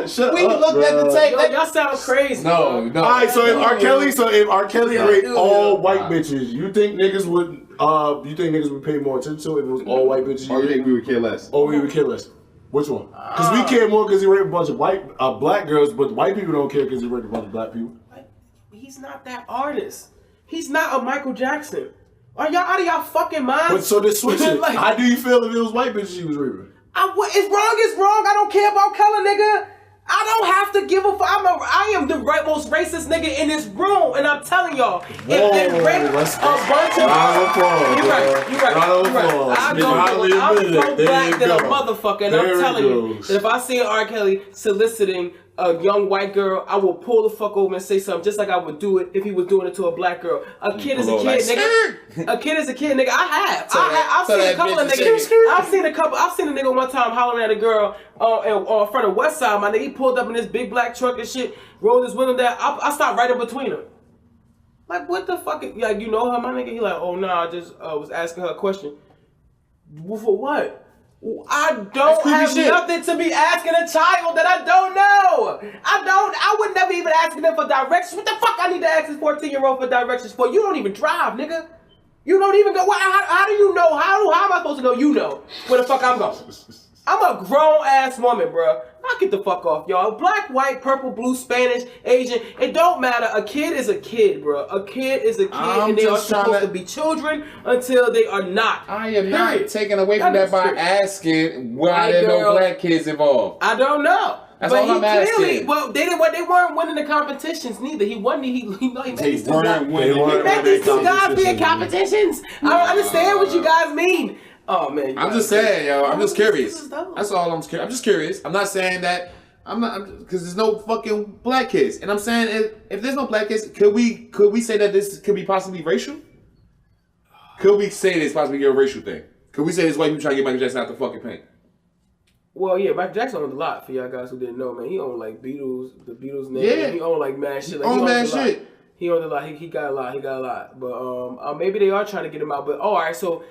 Shut we up, looked at the tape. Y'all sound crazy. No. All right, so if R. Kelly raped all white bitches, you think niggas would pay more attention to it if it was all white bitches? Or you think we would care less? Or we would care less? Which one? Because we care more because he raped a bunch of black girls, but white people don't care because he raped a bunch of black people. He's not that artist. He's not a Michael Jackson. Are y'all out of y'all fucking minds? But so just switch it. How do you feel if it was white bitches he was raping? It's wrong. I don't care about color, nigga. I don't have to give a fuck. I am the most racist nigga in this room, and I'm telling y'all, if they rape a bunch of you're right. I'm pro-black than a motherfucker, and I'm telling you that if I see R. Kelly soliciting a young white girl, I will pull the fuck over and say something just like I would do it if he was doing it to a black girl. A kid is a kid, nigga. A kid is a kid, nigga. I've seen a couple of niggas. I've seen a nigga one time hollering at a girl in front of West Side. My nigga, he pulled up in this big black truck and shit, rolled his window down. I stopped right in between them. Like, what the fuck? Like, you know her, my nigga? He like, oh, nah, I just was asking her a question. For what? I don't have nothing to be asking a child that I don't know. I would never even ask them for directions. What the fuck I need to ask this 14-year-old for directions for? You don't even drive, nigga. You don't even go. How do you know? How am I supposed to know you know where the fuck I'm going? I'm a grown-ass woman, bro. Knock it the fuck off, y'all. Black, white, purple, blue, Spanish, Asian. It don't matter. A kid is a kid, bro. A kid is a kid, and they are supposed to be children until they are not. I am not taking away from that by asking why there are no black kids involved. I don't know. That's all I'm asking. Well, they weren't winning the competitions neither. He won. He made these two guys be in competitions. I don't understand what you guys mean. Oh man, I'm just saying, yo. I'm just curious. That's all I'm scared. I'm just curious. I'm not saying that. I'm not because there's no fucking black kids, and I'm saying if there's no black kids, could we say that this could be possibly racial? Could we say this possibly a racial thing? Could we say this white people trying to get Michael Jackson out the fucking paint? Well, yeah, Michael Jackson owned a lot for y'all guys who didn't know, man. He owned like the Beatles name. Yeah, he owned like mad shit. He owned a lot. He got a lot. But maybe they are trying to get him out. But all right, so.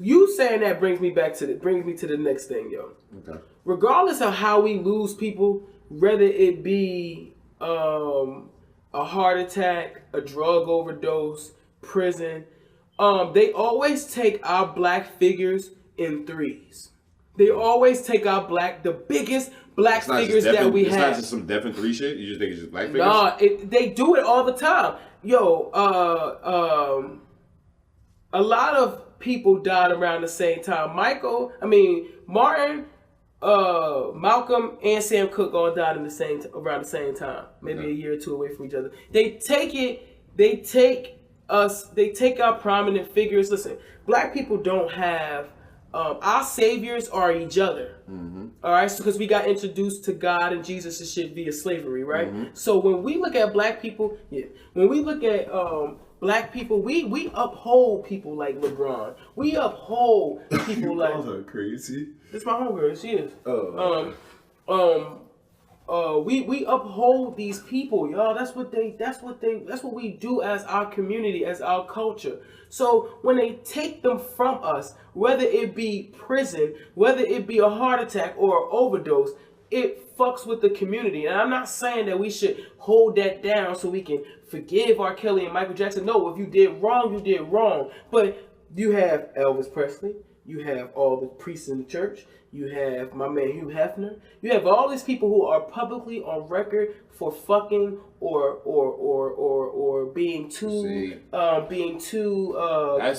You saying that brings me to the next thing, yo. Okay. Regardless of how we lose people, whether it be a heart attack, a drug overdose, prison, they always take our black figures in threes. They always take our the biggest black figures that we have. It's not just some deaf and three shit. You just think it's just black figures? Nah, they do it all the time. Yo, a lot of people died around the same time. Martin, Malcolm, and Sam Cooke all died around the same time. Maybe a year or two away from each other. They take our prominent figures. Listen, black people don't have our saviors are each other. Mm-hmm. All right, so because we got introduced to God and Jesus and shit via slavery, right? Mm-hmm. So when we look at black people, black people, we uphold people like LeBron. We uphold people like. You call her crazy. It's my homegirl. She is. Oh. We uphold these people, y'all. That's what we do as our community, as our culture. So when they take them from us, whether it be prison, whether it be a heart attack or an overdose, it fucks with the community. And I'm not saying that we should hold that down so we can forgive R. Kelly and Michael Jackson. No, if you did wrong, you did wrong. But you have Elvis Presley. You have all the priests in the church. You have my man Hugh Hefner. You have all these people who are publicly on record for fucking or being too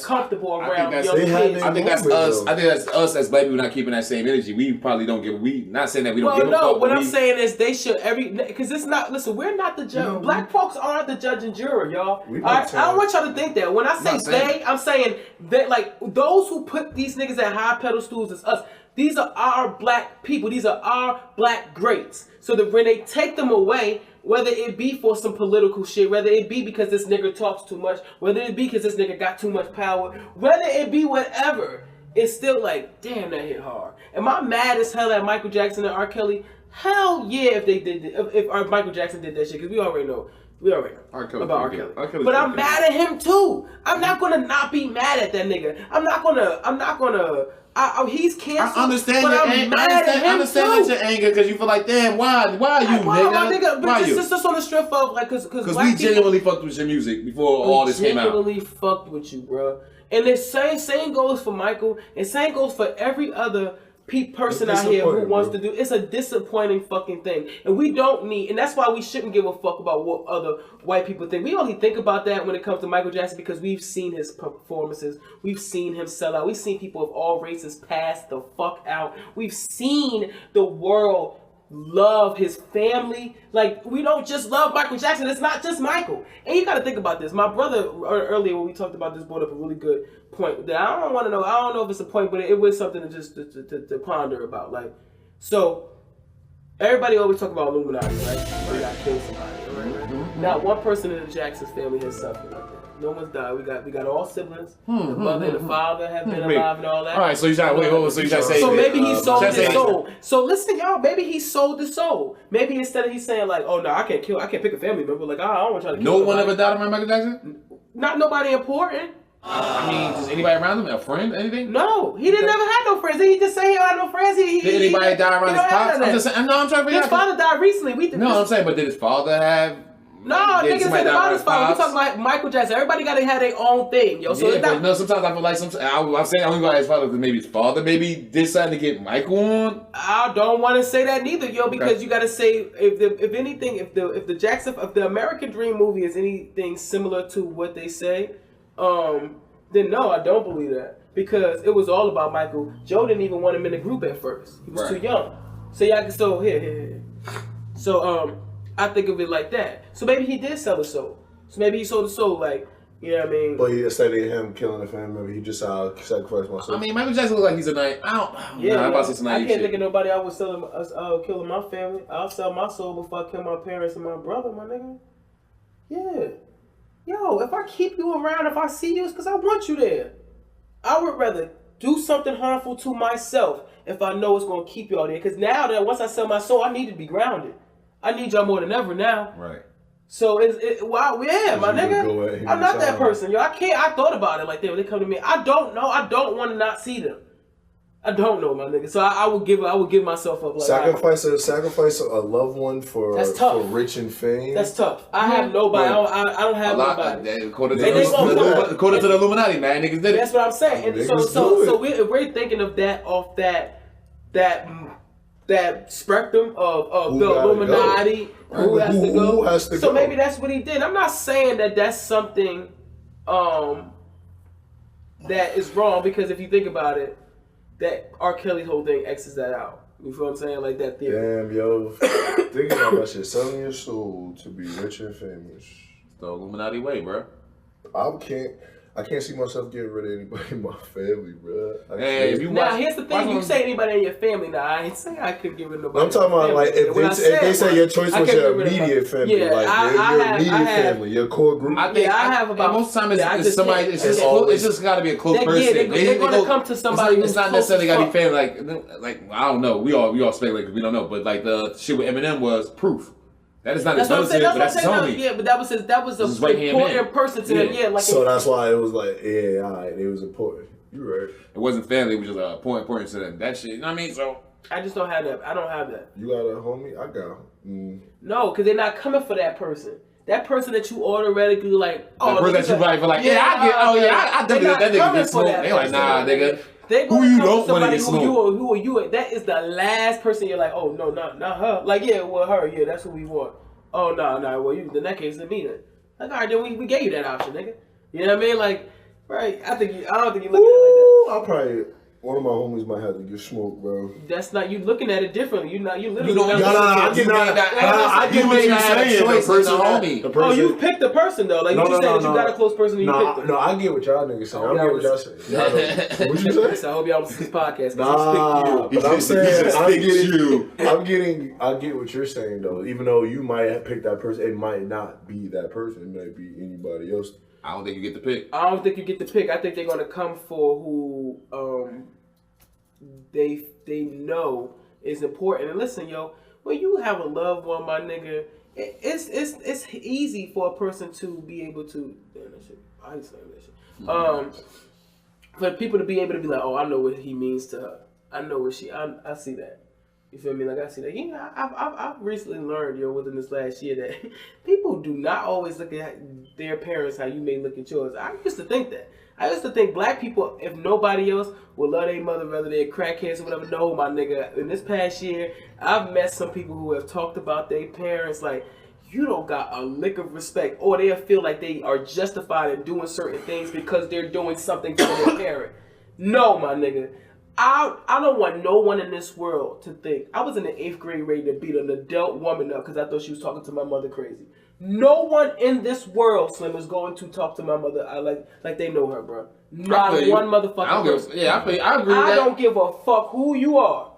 comfortable around young kids. I think that's us. I think that's us as black people not keeping that same energy. We probably don't give. We not saying that we don't give a fuck. No, what I'm saying is they should because it's not. Listen, we're not the judge. Black folks aren't the judge and juror, y'all. I don't want y'all to think that. When I say they, I'm saying that like those who put these niggas at high pedestals is us. These are our black people. These are our black greats. So that when they take them away, whether it be for some political shit, whether it be because this nigga talks too much, whether it be because this nigga got too much power, whether it be whatever, it's still like, damn, that hit hard. Am I mad as hell at Michael Jackson and R. Kelly? Hell yeah, if they did, if Michael Jackson did that shit, because we already know. About R. Kelly. But I'm mad at him too. I'm not gonna not be mad at that nigga. I'm not gonna. He's canceled. I understand your anger. I understand your anger because you feel like, damn, why you, nigga? But just on the strength of like, because we genuinely fucked with your music before all this came out. We genuinely fucked with you, bro. And the same goes for Michael, and same goes for every other person out here who wants to do. It's a disappointing fucking thing, and we don't need, and that's why we shouldn't give a fuck about what other white people think. We only think about that when it comes to Michael Jackson because we've seen his performances, we've seen him sell out, we've seen people of all races pass the fuck out, we've seen the world love his family. Like, we don't just love Michael Jackson. It's not just Michael. And you got to think about this. My brother earlier when we talked about this brought up a really good point that I don't know if it's a point, but it was something to just to ponder about. Like, so everybody always talk about Illuminati, right? They got killed somebody, right? Mm-hmm. Not one person in the Jackson's family has suffered like that. No one's died. We got all siblings. The mother and the father have been alive and all that. All right, so you trying to say? So maybe he sold his soul. So listen, y'all. Maybe he sold his soul. Maybe instead of he's saying like, oh no, I can't pick a family member. Like, I don't want to try to kill. No one ever died around Michael Jackson. Not nobody important. I mean, does anybody around him? A friend? Anything? No, he didn't never have no friends. He just say he had no friends. Did anybody die around his pops? I'm just saying. I'm trying to figure out. His father died recently. I'm saying, but did his father have? No, niggas said about his father. We talking about Michael Jackson. Everybody gotta have their own thing, yo. So but no, sometimes I feel like I'm saying I only got his father because maybe his father did something to get Michael on. I don't want to say that neither, yo, because you gotta say if the American Dream movie is anything similar to what they say, then no, I don't believe that because it was all about Michael. Joe didn't even want him in the group at first. He was too young. So here. So I think of it like that. So maybe he did sell his soul. So maybe he sold his soul, like, you know what I mean? But instead of him killing the family member, he just sacrificed myself. I mean, Michael Jackson looks like he's a knight. I can't think of nobody I would killing my family. I'll sell my soul before I kill my parents and my brother, my nigga. Yeah. Yo, if I keep you around, if I see you, it's because I want you there. I would rather do something harmful to myself if I know it's going to keep y'all there. Because now that once I sell my soul, I need to be grounded. I need y'all more than ever now. Right. So my nigga. I'm not that person, yo. I thought about it like that when they come to me. I don't know. I don't want to not see them. I don't know, my nigga. So I would give myself up. Like, sacrifice a loved one for rich and fame. That's tough. I have nobody. I don't have nobody. According to the Illuminati, man, niggas did it. That's what I'm saying. And so we're thinking of that off that spectrum of the Illuminati. Who has to go? So maybe that's what he did. I'm not saying that that's something that is wrong because if you think about it, that R. Kelly's whole thing X's that out. You feel what I'm saying? Like that theory. Damn, yo. Think about that shit. Selling your soul to be rich and famous. The Illuminati way, bro. I can't see myself getting rid of anybody in my family, bro. Now, here's the thing. You say anybody in your family. Now, I ain't saying I could get rid of nobody. I'm talking about, like, if they say your choice was your immediate family, your immediate family, your core group. I have about... Most times it's somebody... It's just got to be a close person. Yeah, they're going to come to somebody who's It's not necessarily got to be family. Like, I don't know. We all speculate because we don't know. But, like, the shit with Eminem was proof. That is not his relative, but that's Tony. Yeah, but that was a important person to him. Yeah, like so that's why it was like, alright, it was important. You're right. It wasn't family, it was just important to them. That shit, you know what I mean? So I just don't have that. I don't have that. You got a homie? I got him. No, because they're not coming for that person. that person that you automatically like, oh, the person that you probably feel like, I definitely that nigga get smoked. They like, nah, nigga. Who you don't want to get smoked? Who are you? That is the last person you're like, oh no, not her. Like, yeah, well, her, yeah, that's what we want. Oh no, well, you in that case, then me then. Like, all right, then we gave you that option, nigga. You know what I mean? Like, right? I don't think you look at it like that. I'll probably. One of my homies might have to get smoked, bro. That's not you looking at it differently. You literally. You don't. I get what you're saying. The person. Oh, you picked the person though. Like you just said that you got a close person and you picked them. No, I get what y'all niggas saying. I get what y'all saying. What you say? I hope y'all listen to this podcast. But I'm saying I get what you're saying though. Even though you might have picked that person, it might not be that person. It might be anybody else. I don't think you get the pick. I don't think you get the pick. I think they're gonna come for who they know is important. And listen, yo, when you have a loved one, my nigga, it's easy for a person to be able to. Damn that shit. I ain't saying that shit. For people to be able to be like, oh, I know what he means to her. I know what I see that. You feel me? Like I see that. You know, I've recently learned, yo, within this last year that people do not always look at their parents how you may look at yours. I used to think that. I used to think black people, if nobody else, would love their mother, whether they're crackheads or whatever. No, my nigga. In this past year, I've met some people who have talked about their parents like, you don't got a lick of respect, or they feel like they are justified in doing certain things because they're doing something to their parent. No, my nigga. I don't want no one in this world to think I was in the 8th grade ready to beat an adult woman up because I thought she was talking to my mother crazy. No one in this world, Slim, is going to talk to my mother like they know her, bro. Not one motherfucking person. I agree with that. I don't give a fuck who you are,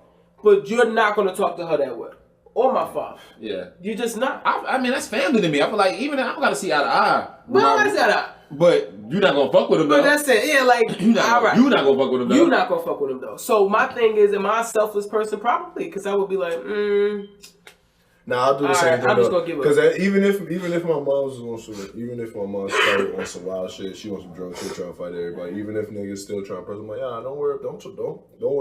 but you're not going to talk to her that way. Or my father. Yeah. You're just not. I mean, that's family to me. I feel like even I don't got to see eye to eye. Well, I got to But you're not gonna fuck with him though. But that's it. Yeah, like you're not gonna fuck with him though. You're not gonna fuck with him though. So my thing is, am I a selfless person? Probably, because I would be like, Nah, I'll do the same thing. I'm just gonna give up. Because even if my mom's started on some wild shit, she wants some drunk shit, trying to fight everybody. Even if niggas still trying to press, I'm like, don't worry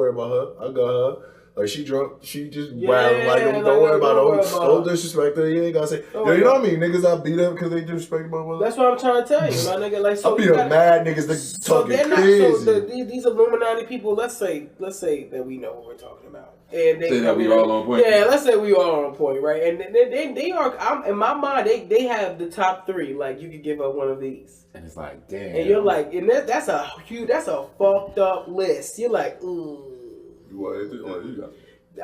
about her. I got her. Like she drunk, she just wilding like don't worry about her. Don't disrespect her. You ain't gotta say, you know what I mean? Niggas I beat up because they disrespect my mother. That's what I'm trying to tell you, my nigga. Like, so I beat up mad niggas that talking crazy. So these Illuminati people, let's say that we know what we're talking about, and they say that we all on point. Yeah, let's say we all on point, right? And they are. In my mind, they have the top 3. Like you could give up one of these, and it's like, damn. And you're like, and that's a fucked up list. You're like,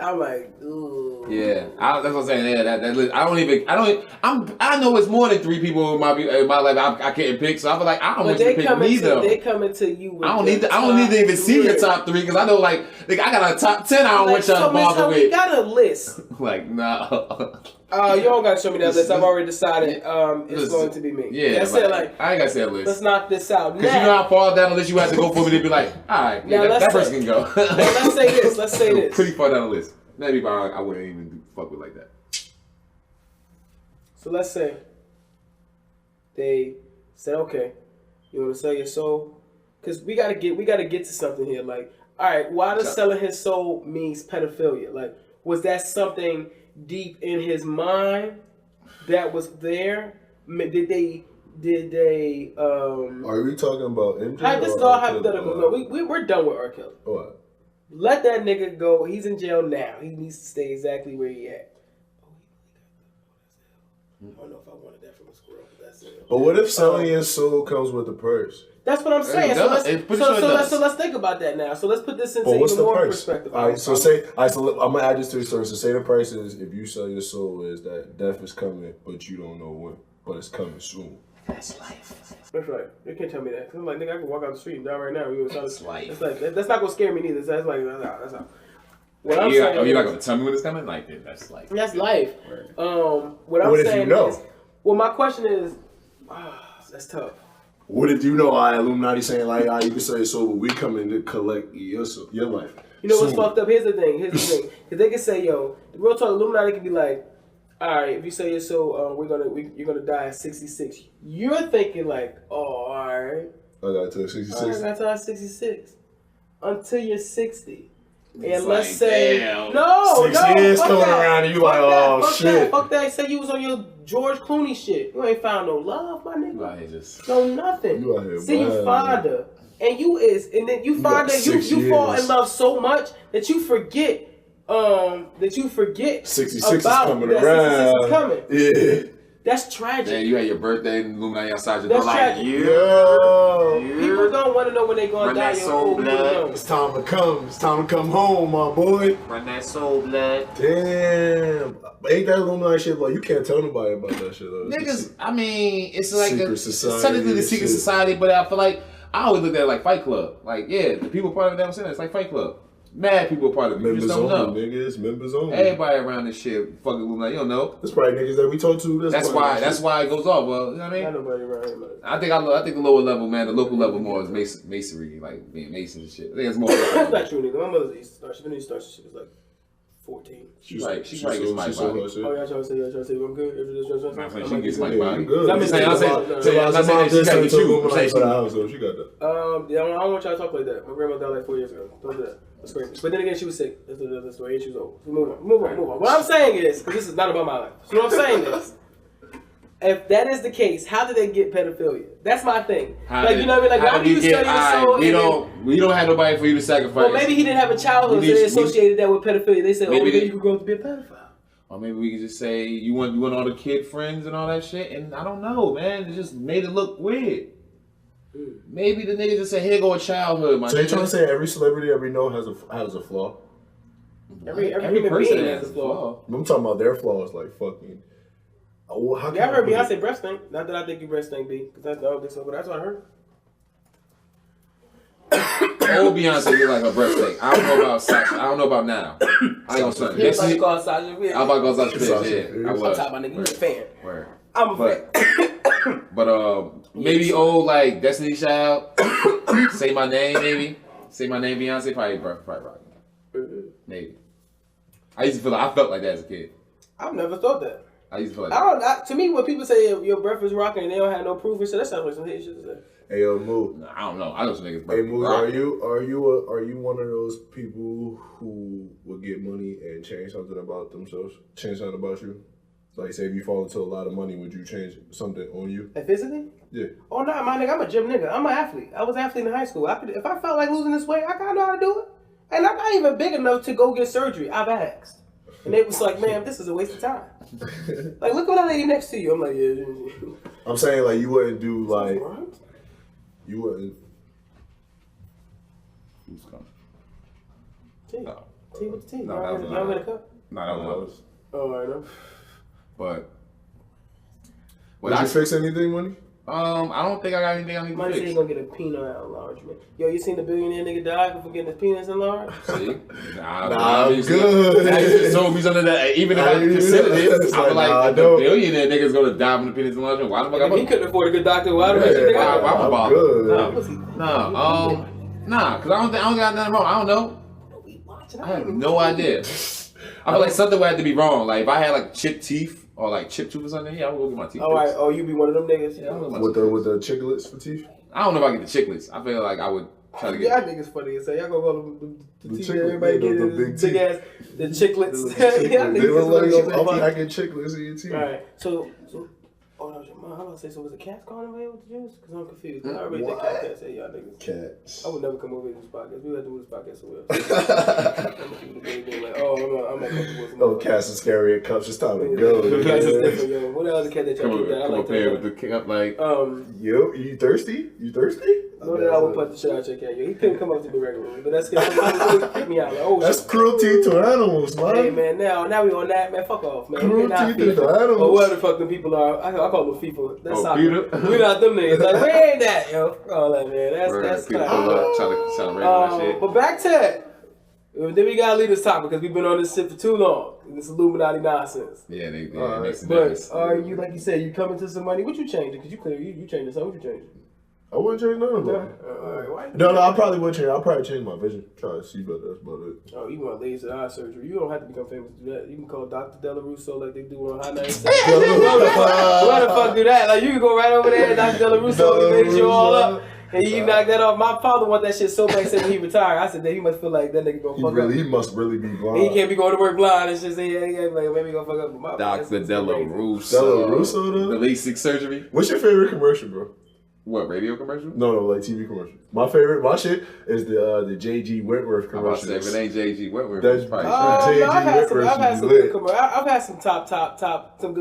I'm like, ooh. Yeah, that's what I'm saying. Yeah, that list. I know it's more than 3 people in my life I can't pick. So I feel like I don't want to pick neither. They coming to you. With I don't need to even see your top 3 because I know like I got a top 10. I don't want y'all to bother with. You got a list. Like no. You don't gotta show me that list. I've already decided it's going to be me. Yeah, that's it. Like I ain't gotta say a list. Let's knock this out. Because you know how far down the list you have to go for me to be like, all right, yeah, that person can go. Let's say this. Let's say this. Pretty far down the list. Maybe I wouldn't even fuck with like that. So let's say they said, okay, you want to sell your soul? Because we gotta get to something here. Like, all right, why does selling his soul means pedophilia? Like, was that something deep in his mind that was there? Did they are we talking about MJ? This is all hypothetical. No, we're done with R. Kelly. What? Let that nigga go. He's in jail now. He needs to stay exactly where he at. I don't know if I wanted that from a squirrel, but that's it. But what if selling your soul comes with the purse? That's what I'm saying. So let's think about that now. So let's put this into even more perspective. All right, so I'm gonna add this to the story. So say the price is, if you sell your soul, is that death is coming, but you don't know when, but it's coming soon. That's life. That's right. You can't tell me that. I'm like, nigga, I can walk out the street and die right now. That's life. It's like, that's not gonna scare me neither. That's like, that's not. What I'm saying you're not gonna tell me when it's coming? Like, that's life. That's life. Right. What I'm saying is, my question is, that's tough. What if you know Illuminati saying like, you can sell your soul, but we coming to collect your life? You know what's fucked up? Here's the thing. Because they can say, yo, the real talk, Illuminati can be like, all right, if you sell your soul, you're gonna die at 66. You're thinking like, all right. I got to 66. I got to 66 until you're 60. It's and let's say damn. no, 6 years coming that. around and you like, oh shit. Fuck that. Say you was on your George Clooney shit. You ain't found no love, my nigga. You out here just... No nothing. You out here See, you blind. find her. And then you find that you fall in love so much that you forget 66 is about coming that around. 66 is coming. Yeah. That's tragic. Man, you had your birthday and Illuminati outside your That's door like, tragic. Yo. People don't want to know when they gonna Run die. that soul blood. It's time to come. It's time to come home, my boy. Run that soul blood. Damn. Ain't that Illuminati shit like you can't tell nobody about that shit though? Niggas, I mean, it's like Secret society it's technically the and secret shit. society, but I feel like I always look at it like Fight Club. Like, yeah, the people part of it, I'm saying it's like Fight Club. Mad people are part of it. You Members just don't only, know. niggas. Members only. Everybody around this shit fucking Illuminati. You don't know. That's probably niggas that we talk to. That's why it goes off. Well, you know what I mean? Not nobody around here, man. I think the lower level, man, the local level more is masonry, like being mason and shit. I think it's more. That's not true, nigga. My mother's East Star. She been in East Star since she was like 14. She probably gets my body. Oh, y'all trying to say I'm good? I'm saying she gets my body. Good. I'm saying she gotta get you. She got that. Yeah, I don't want y'all to talk like that. My grandma died like 4 years ago. Don't do that. That's crazy. But then again, she was sick. That's another story. And she was old. So move on. What I'm saying is, because this is not about my life. So what I'm saying is, if that is the case, how did they get pedophilia? That's my thing. You know what I mean? Like, why do you study your soul? We don't have nobody for you to sacrifice. Well, maybe he didn't have a childhood, so they associated that with pedophilia. They said, maybe you could grow up to be a pedophile. Or maybe we could just say you want all the kid friends and all that shit, and I don't know, man. It just made it look weird. Maybe the nigga just said, "Here go a childhood." So you trying to say every celebrity that we know has a flaw? Every person person has a flaw. I'm talking about their flaws, like fucking. How Yeah, I heard Beyonce breast stink. Not that I think you breast stink, B, because I don't think so, but that's what I heard. Old Beyonce look like her breast stink. I don't know about Sasha. I don't know about now. I ain't gonna Yes, I'm about to call Sasha Fierce. I'm about to go Sasha Fierce. Yeah, I I'm was. talking about nigga, you a fan. Word. I'm a fan. But maybe old like Destiny Child. Say my name, maybe. Say my name, Beyonce. Probably rock. Maybe. I felt like that as a kid. I've never thought that. I used to feel like to me, when people say your breath is rocking and they don't have no proof, and shit, that sounds like some hate shit to say. Hey yo, Mu. I don't know. I know some niggas. Hey Mu, are you one of those people who would get money and change something about themselves? Change something about you? Like, say if you fall into a lot of money, would you change something on you? And physically? Yeah. Oh no, my nigga, I'm a gym nigga. I'm an athlete. I was an athlete in high school. If I felt like losing this weight, I kinda know how to do it. And I'm not even big enough to go get surgery. I've asked. And it was like, man, this is a waste of time. Like, look at that lady next to you. I'm like, yeah. I'm saying, like, you wouldn't do, like, you wouldn't. Who's coming? Tea. No. Tea with the tea. No, Y'all that was got a cup? No, that was others. Oh, I know. But Did you fix anything, Money? I don't think I got anything I need to Money fix. said he's gonna get a peanut enlargement. Yo, you seen the billionaire nigga die for getting his penis enlarged? See? Nah, I'm good. That just told me something that even if I considered it, I feel like the billionaire nigga's gonna die from the penis enlargement. Why the fuck? He couldn't afford a good doctor. Why the fuck? Why I'm bother? good. Nah, cause I don't got nothing wrong. I don't know. I have no idea. I feel like something would have to be wrong. Like if I had like chipped teeth or like chipped tooth or something, yeah, I would go get my teeth. All right. Oh, you be one of them niggas. Yeah, With the chiclets for teeth? I don't know if I get the chiclets. I feel like I would try to get. Yeah, I think it's funny as hell. Y'all gonna go to the teeth that chiclets, everybody the get big big ass the chiclets. Yeah, I think They look it's like funny. I get chiclets in your teeth. All right. So. Oh, no, how about I say, so was the cats calling away with the juice? Because I'm confused. I already think cats say y'all niggas. Cats. I would never come over to this podcast. We would have to do this podcast somewhere else. I'm uncomfortable. Oh, cats are scary at cups. It's time to go. Cats is different, yo. What else the cat that y'all keep that? I like here with the kick up like. Yo, you thirsty? You thirsty? No, that I would put the shit out your cat. Yo, he couldn't come up to me regularly, but that's because he kicked me out. Like, oh, that's cruelty to animals, man. Hey man, now we on that, man. Fuck off, man. Cruelty to the animals. Or whatever the fuck them people are. I call them FIFA. That's soccer. Peter? We not them niggas. Like, we ain't that, yo. All that, man. That's People pull up, try to raise that shit. But back to that. Then we gotta leave this topic because we've been on this shit for too long. This Illuminati nonsense. Yeah, they right. makes a But difference. are you, like you said, you coming to some money? What you changing? Because you clearly you changed something. What you changing? I wouldn't change none of All it. right, why? No, I probably would change. I'll probably change my vision. Try to see better. That's about it. Oh, you want laser eye surgery? You don't have to become famous to do that. You can call Dr. Della Russo like they do on High 97. Why the fuck do that? Like you can go right over there, Dr. Della Russo, he makes you all up. And you knocked that off. My father want that shit so bad. He said when he retired, I said that he must feel like that nigga gonna fuck up. He must really be blind. He can't be going to work blind. It's just like maybe gonna fuck up. My Dr. Della Russo. The LASIK surgery. What's your favorite commercial, bro? What, radio commercial? No, like TV commercial. My shit is the J.G. Whitworth commercial. If it ain't J.G. Whitworth, that's it's probably I've had some good commercials. I've had some some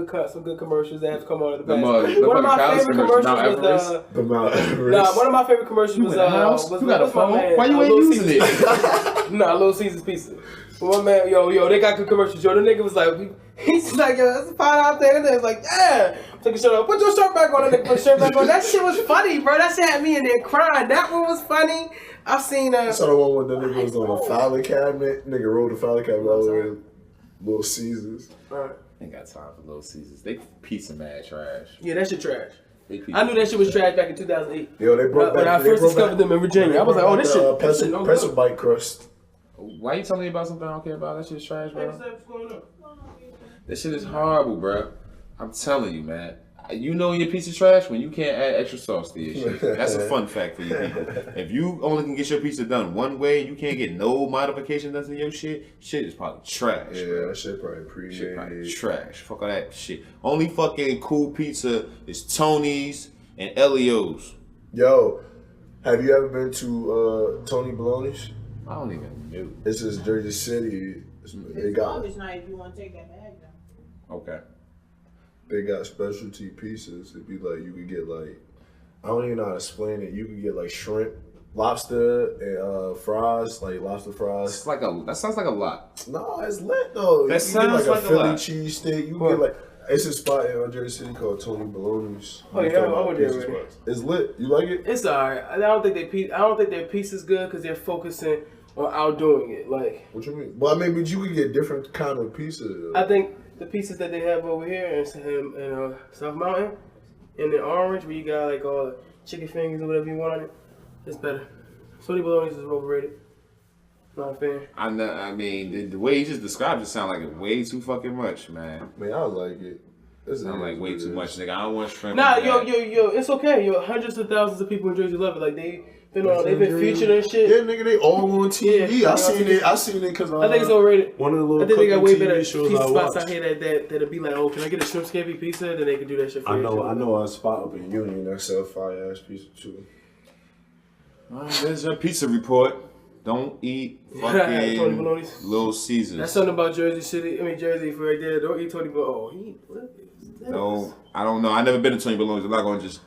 good commercials that have come on in the past. One of my favorite commercials was the Mount Everest. Nah, one of my favorite commercials was you got a phone? Why you ain't using it? Nah, Little Caesar's Pizza. One man, yo, they got good commercials. Yo, the nigga was like, he's like, yo, that's a fine out there. And then it's like, yeah. Take a shirt off. Put your shirt back on. The nigga put shirt back on. That shit was funny, bro. That shit had me in there crying. That one was funny. I've seen I saw the one when the nigga was on a filing cabinet. Nigga rolled the filing cabinet all the way to Little Caesars. Ain't got time for Little Caesars. They piece of mad trash. Yeah, that shit trash. I knew that shit was trash back in 2008. Yo, they brought back. When I first discovered them in Virginia, I was like, oh, this shit. Pretzel bite crust. Why you telling me about something I don't care about? That shit's trash, bro. That shit is horrible, bro. I'm telling you, man. You know your piece of trash when you can't add extra sauce to your shit. That's a fun fact for you people. If you only can get your pizza done one way, you can't get no modification done to your shit. Shit is probably trash. Yeah, bro. that shit probably pre-made. Shit probably trash. Fuck all that shit. Only fucking cool pizza is Tony's and Elio's. Yo, have you ever been to Tony Baloney's? I don't even know. This is Jersey City. They got. It's not if you want to take that bag down. Okay. They got specialty pieces. It'd be like you could get like I don't even know how to explain it. You could get like shrimp, lobster, and fries, like lobster fries. It's like that sounds like a lot. No, it's lit though. That you sounds get like a Philly lot. cheese steak. You can get like it's a spot in Jersey City called Tony Baloney's. Oh yeah, I went there already. It's lit. You like it? It's alright. I don't think their piece is good because they're focusing on outdoing it. Like What you mean? Well, I mean, but you could get different kind of pieces. I think the pieces that they have over here in South Mountain, in the orange where you got like all the chicken fingers or whatever you want on it, it's better. Tony Baloney's is overrated. Not a fan. I mean, the way you just described it sound like it way too fucking much, man. Man, I like it. It sound like way too much, nigga. I don't want shrimp. Nah, yo, it's okay. Yo, hundreds of thousands of people in Jersey love it. Like they've been featured and shit. Yeah, nigga, they all on TV. Yeah, I seen it because I think it's overrated. One of the little I think they got way better TV shows pizza I spots watch. out here that'll be like, oh, can I get a shrimp scampi pizza? Then they can do that shit for I you. know a spot up in Union that sell fire ass pizza too. There's your pizza report. Don't eat fucking Tony Baloney's. Little Caesars. That's something about Jersey for right there. Don't eat Tony Baloney. No, I don't know. I never been to Tony Baloney's. I'm not gonna just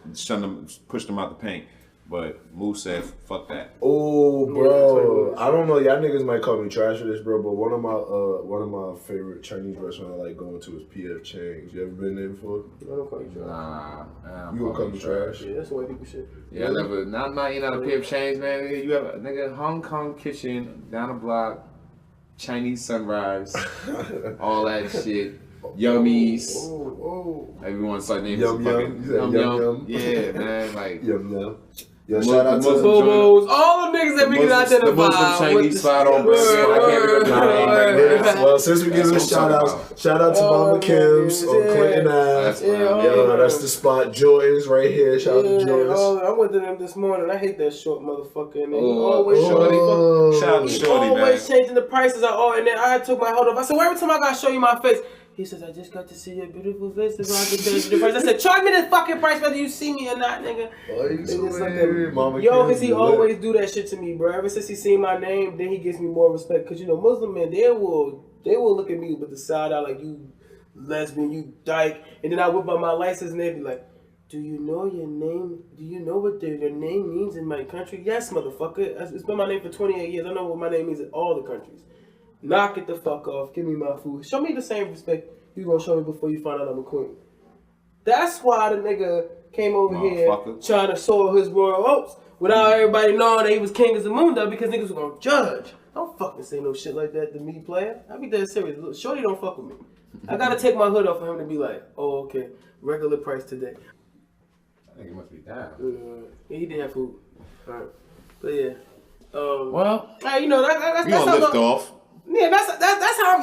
push them out the paint. But Mu said, "Fuck that." Oh, bro, I don't know. Y'all niggas might call me trash for this, bro. But one of my favorite Chinese restaurants I like going to is P.F. Chang's. You ever been there before? I don't call you trash. Nah, You gonna call me trash? Yeah, that's the white people shit. Yeah, I never. I'm not eating out of P.F. Chang's, man. You have a nigga Hong Kong kitchen down the block, Chinese sunrise, all that shit. Yummies. Oh. Everyone start naming Yum, some yum. fucking You said yum. Yeah, man. Like Yum. Yo, shout out to Bobos, all the niggas that we can identify. The Muslim Chinese spot on Broadway. I can't remember the name. Well, since we giving shout out to Mama Kim's on Clinton Ave. Yo, that's the spot. Jordan's right here. Shout out to Jordan's. I went to them this morning. I hate that short motherfucker. And Shout out to Shorty, man. Always changing the prices. And then I took my hold up. I said, well, every time I gotta show you my face. He says, I just got to see your beautiful face. That's why I can change the price. I said, charge me the fucking price whether you see me or not, nigga. Because he always do that shit to me, bro. Ever since he seen my name, then he gives me more respect. Because, Muslim men, they will look at me with the side eye like, you lesbian, you dyke. And then I whip out my license and they be like, do you know your name? Do you know what your name means in my country? Yes, motherfucker. It's been my name for 28 years. I know what my name means in all the countries. Knock it the fuck off. Give me my food. Show me the same respect you gonna show me before you find out I'm a queen. That's why the nigga came over here trying to soil his royal oats without everybody knowing that he was king of Zamunda because niggas were gonna judge. Don't fucking say no shit like that to me, player. I be dead serious. Look, Shorty don't fuck with me. I gotta take my hood off for him to be like, oh, okay, regular price today. I think it must be down. Yeah, he did have food. Alright. But yeah. Well, that's we gonna lift off. Yeah, that's how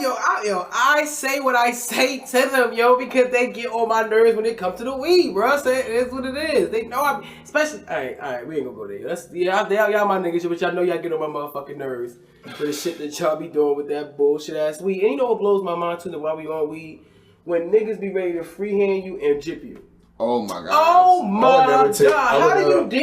I say what I say to them, because they get on my nerves when it comes to the weed, bro. So it is what it is. They know I'm especially. All right, we ain't gonna go there. Y'all my niggas, but y'all know y'all get on my motherfucking nerves for the shit that y'all be doing with that bullshit ass weed. And you know what blows my mind too? That while we on weed, when niggas be ready to freehand you and jip you. Oh my god. Oh my god.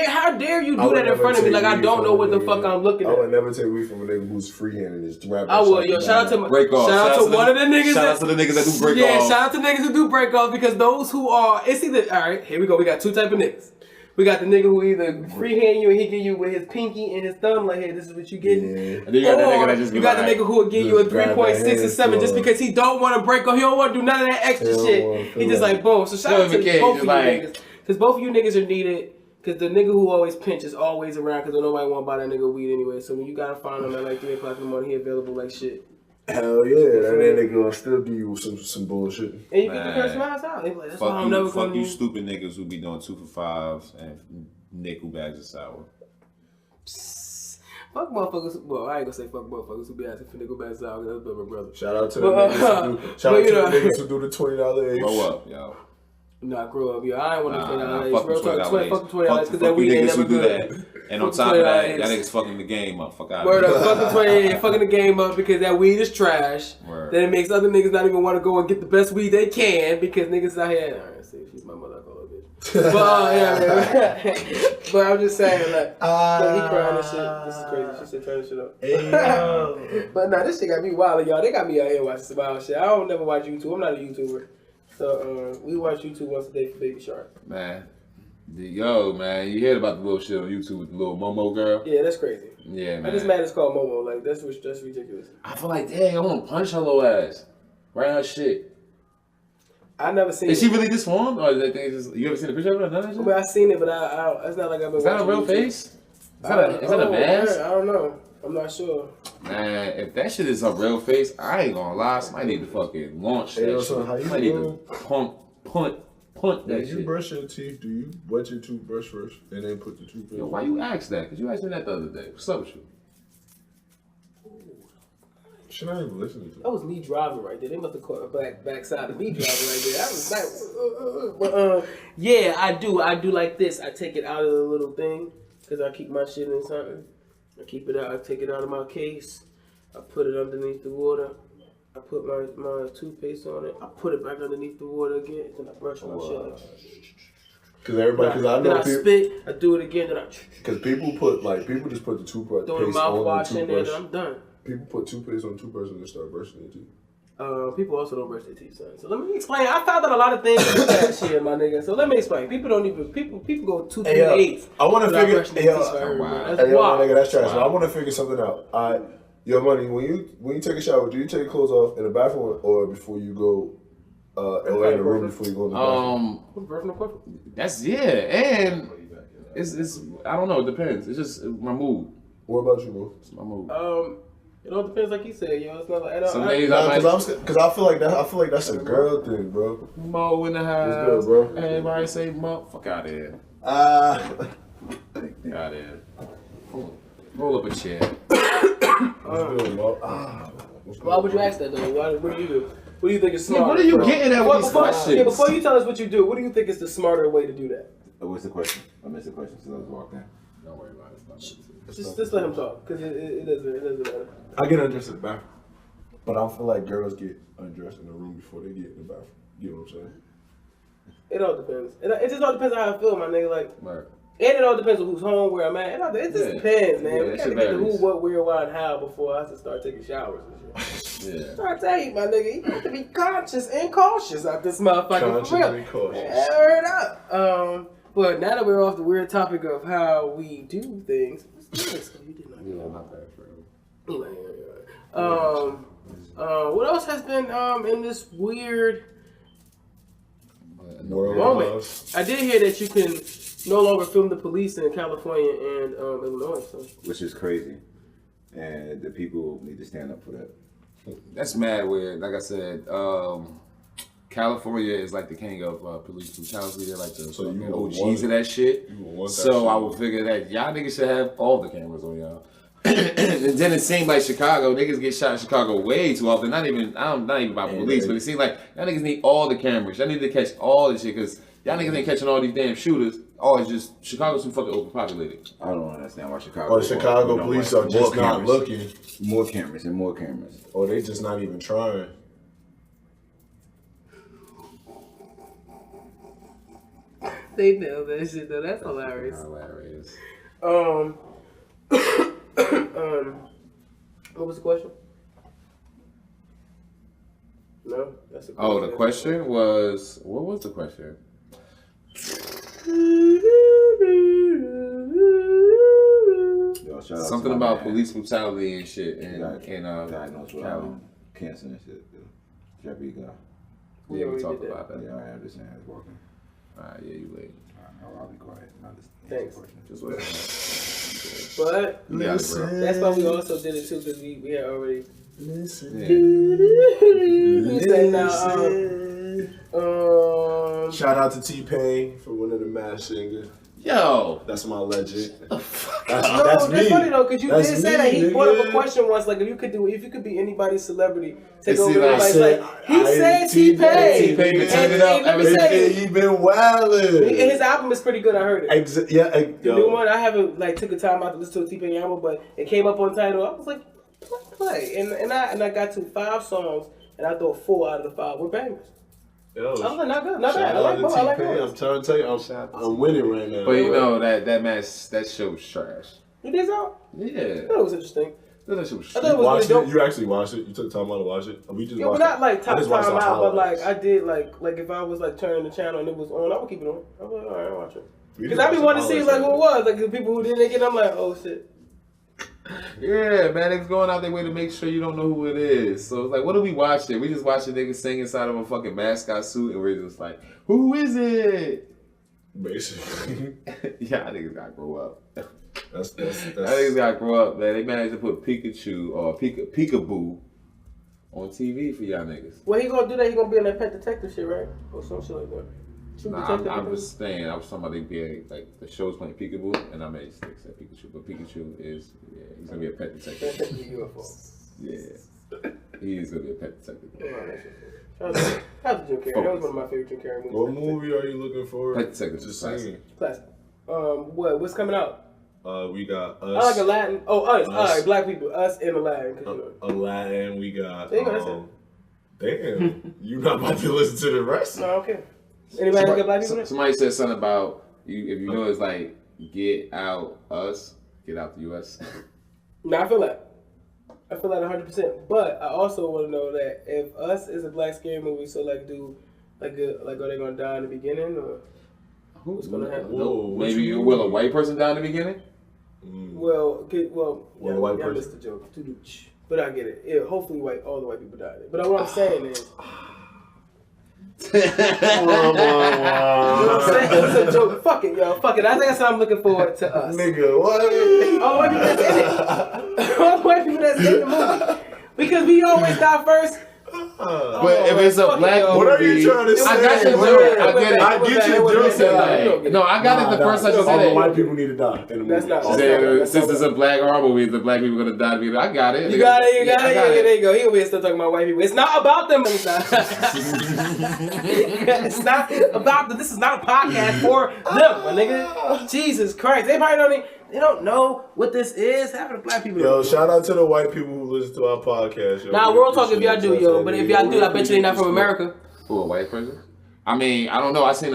How dare you do that in front of me like I don't know what the fuck I'm looking at. I would never take weed from a nigga who's freehanding his rap. I would, shout out to one of the niggas. Shout out to the niggas that do break off. Yeah, shout out to niggas who do break off because those who are, it's either, alright, here we go, we got two type of niggas. We got the nigga who either freehand you and he give you with his pinky and his thumb like, hey, this is what you getting. Yeah. And then you got the nigga that just you got the nigga who will give you a 3.6 or 7 just because he don't want to break off. He don't want to do none of that extra shit. He just like, boom. So shout out to both of you niggas. Because both of you niggas are needed. Because the nigga who always pinch is always around because nobody want to buy that nigga weed anyway. So when you got to find him at like 3 o'clock in the morning, he available like shit. Hell yeah, that nigga gonna still give you some bullshit. And you can curse my ass out. Like, that's why I'm never fuck you stupid niggas who be doing 2 for $5s and nickel bags of sour. Fuck motherfuckers. Well, I ain't gonna say fuck motherfuckers who be asking for nickel bags of sour. That's my brother. Shout out to the niggas who do the $20 eggs. Grow up, yo. Nah, grow up, yo. I ain't want to fuck $20 because that weed ain't never good. And on top of that, y'all niggas fucking the game up. Fuck out of here. Word up, fucking the game up because that weed is trash. Word. Then it makes other niggas not even want to go and get the best weed they can because niggas out here. Alright, see, she's my mother, I call her bitch. But man. But I'm just saying, like, he crying and shit. This is crazy. She said, turn this shit up. Hey, but nah, this shit got me wild, y'all. They got me out here watching some wild shit. I don't never watch YouTube. I'm not a YouTuber. So we watch YouTube once a day for Baby Shark. Man. Yo, man, you heard about the little shit on YouTube with the little Momo girl? Yeah, that's crazy. Yeah, man. I'm just mad it's called Momo. Like, that's ridiculous. I feel like, dang, I want to punch her little ass. Right on her shit. I never seen it. Is she really disformed? Or is that thing just, you ever seen a picture of her? None of that shit? I mean, I seen it, but I it's not like I've been Is that a real YouTube. face? Is that a mask? I don't know. I'm not sure. Man, if that shit is a real face, I ain't gonna lie. Somebody need to fucking launch that shit. Somebody need to punt that shit. Did you brush your teeth? Do you wet your toothbrush first and then put the toothpaste? Yo, why you ask that? Because you asked me that the other day. What's up with you? She's not even listening to it. That was me driving right there. They must have caught a backside of me driving right there. That was like, but yeah, I do like this. I take it out of the little thing because I keep my shit in something. I keep it out. I take it out of my case. I put it underneath the water. I put my toothpaste on it. I put it back underneath the water again. Then I brush my shit. Because I know then I spit. I do it again. Then I. Because people just put the toothpaste throw the mouthwash in there. Then I'm done. People put toothpaste on the toothbrush and they start brushing their teeth. People also don't brush their teeth, son. So let me explain. I found out a lot of things in this shit, my nigga. So let me explain. People don't even people go 2 3 8. I want to figure. That's wild. Nigga, that's trash. I want to figure something out. Your money. When you take a shower, do you take your clothes off in the bathroom or before you go? Or in the room before you go in the bathroom? That's and it's I don't know. It depends. It's just my mood. What about you, bro? It's my mood. It all depends, like you said, yo. It's not like some days I might. Because I feel like that's a girl thing, bro. Mo in the house. It's good, bro. Everybody say Mo. Fuck out of here. Get out of here. Roll up a chair. Why would you ask that though? What do you do? What do you think is smart? What are you getting at with these questions? Yeah, before you tell us what you do, what do you think is the smarter way to do that? What's the question? I missed the question since I was walking. Don't worry about it. Just let him talk, because it doesn't matter. I get undressed in the bathroom, but I don't feel like girls get undressed in the room before they get in the bathroom. You know what I'm saying? It all depends. It just all depends on how I feel, my nigga. Like, right. And it all depends on who's home, where I'm at. It just depends, man. Yeah, we gotta get the who, what, where, why, and how before I have to start taking showers and shit. Yeah. I tell you, my nigga, you have to be conscious and cautious out this motherfucker. For real. And cautious. Yeah, word up. But now that we're off the weird topic of how we do things, not bad for what else has been in this weird moment? I did hear that you can no longer film the police in California and Illinois. So. Which is crazy. And the people need to stand up for that. That's mad weird. Like I said, California is like the king of police brutality. They're like the OGs of that shit. So I would figure that y'all niggas should have all the cameras on y'all. And then it seemed like Chicago, niggas get shot in Chicago way too often. Not even by police, but it seems like y'all niggas need all the cameras. Y'all need to catch all the shit because y'all niggas ain't catching all these damn shooters. Oh, it's just Chicago's too fucking overpopulated. I don't understand why Chicago. Or Chicago police are just not looking. More cameras and more cameras. Or they just not even trying. They know that shit though. That's hilarious. Hilarious. What was the question? No, that's the question. Oh, the question was, what was the question? Yo, shout out Something to my about man. police brutality and shit. Diagnosed with Cali. cancer and shit. Jeffrey got. Yeah, we already talked did that. about that. Yeah, I understand. It's working. Alright, yeah, you late. I'll be quiet. Thanks. Just wait. But You got it, bro. that's why we also did it too, because we had already. Listen. Yeah. We said now, Shout out to T-Pain for winning the Masked Singer. Yo! That's my legend. no, That's me. that's funny though, because you That's did say me, that he brought up a nigga. question once, like if you could be anybody's celebrity, take See, over like, everybody's said, like he said T-Pain. T-Pain been turning it up ever since. He been wildin'. His album is pretty good. I heard it. The new one, I haven't like took the time out to listen to a T-Pain album, but it came up on Tidal. I was like, play, and I got to 5 songs, and I thought 4 out of the 5 were bangers. Yo, I was like, not good, not bad. shout I like out both. to I like T-Pain. both. I'm trying to tell you, I'm winning right now. But you know, that show's trash. You did so? Yeah. I thought it was interesting. That shit was I trash. thought it was Watched really it? dope. You actually watched it? You took time out to watch it? We just Yeah, but watched not it. like I top just watched time the out, but like highlights. I did like if I was like turning the channel and it was on, I would keep it on. I was like, alright, I'll watch it. We Because just I be watched wanting to the see like who it highlights. was, like the people who didn't get. I'm like, oh shit. Yeah, man, they was going out their way to make sure you don't know who it is. So it's like, what are we watching? We just watching niggas sing inside of a fucking mascot suit, and we're just like, who is it? Basically. Yeah, niggas gotta grow up. That's That niggas gotta grow up, man. They managed to put Pikachu or Peekaboo on TV for y'all niggas. Well, he gonna do that. He gonna be in that Pet Detective shit, right? Or some shit like that. True Nah, Detective. I'm just saying. I was talking about they being like the show's playing Peekaboo, and I made sticks at Pikachu, but Pikachu is he's gonna be a pet detective. Detective UFO. Yeah, he is gonna be a pet detective. Shout out to Jim Carrey. That was one of my favorite Jim Carrey movies. What movie are you looking for? Pet Detective Just is classic. saying. Classic. What's coming out? We got I like us. Aladdin. Oh, us. Us. Alright, black people. Us and Aladdin. 'Cause, you know. Aladdin. We got. There you go, Damn, you not about to listen to the rest? No, okay. Anybody got black people in it? Somebody said something about you. If you know, it's like get out us, get out the U.S. No, I feel that. I feel that 100%. But I also want to know that if Us is a black scary movie, so like, are they gonna die in the beginning or what's gonna happen? Whoa, Maybe will a white person die in the beginning? Well, Well, a white yeah, I person. missed the joke. But I get it. Yeah, hopefully, all the white people die. But what I'm saying is, you know what I'm saying? It's a joke. Fuck it, yo. Fuck it. I think that's what I'm looking forward to Us. Nigga, what? All the white people that's in it. All the white people that's in the movie. Because we always die first. But if it's a black movie, What are you trying to say? I got your Wait, joke. I get it. I get your joke. No, I got it the first time you All said the it. white people need to die in the movie. That's not- All that's the- not- Since it's a black horror movie, the black people gonna die together. I got it. You got it. I got Yeah, there you go. He over here still talking about white people. It's not about them. It's not. It's not about them. This is not a podcast for them, my nigga. Jesus Christ. They probably don't know what this is. Half of the black people. Yo, shout out to the white people who listen to our podcast. Yo. Nah, We world talk if y'all do, appreciate yo. that. But if y'all do, I bet you they not from America. For a white person? I mean, I don't know. I seen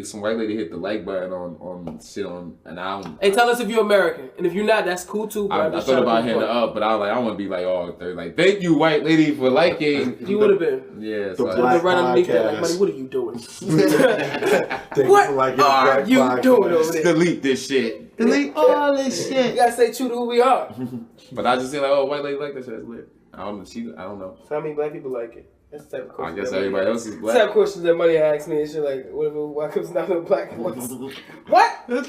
some white lady hit the like button on shit on an album. Hey, tell us if you're American, and if you're not, that's cool too. But I I'm just thought trying to about be hitting it funny. up, but I was like, I want to be like, oh, they're like, thank you, white lady, for liking. You would have been. Yeah, The so black Right underneath that, like, podcast. money. What are you doing? Thank you What for liking the are black you podcast. doing over there? delete this shit. Delete all this You shit. gotta say true to who we are. But I just see like, oh, white lady like that shit. That's lit. I don't know. So how many black people like it? That's the type of I question. guess that Money everybody asks. else is That's black. the type of questions that Money asks me and shit like, what if why comes not no black ones? What? What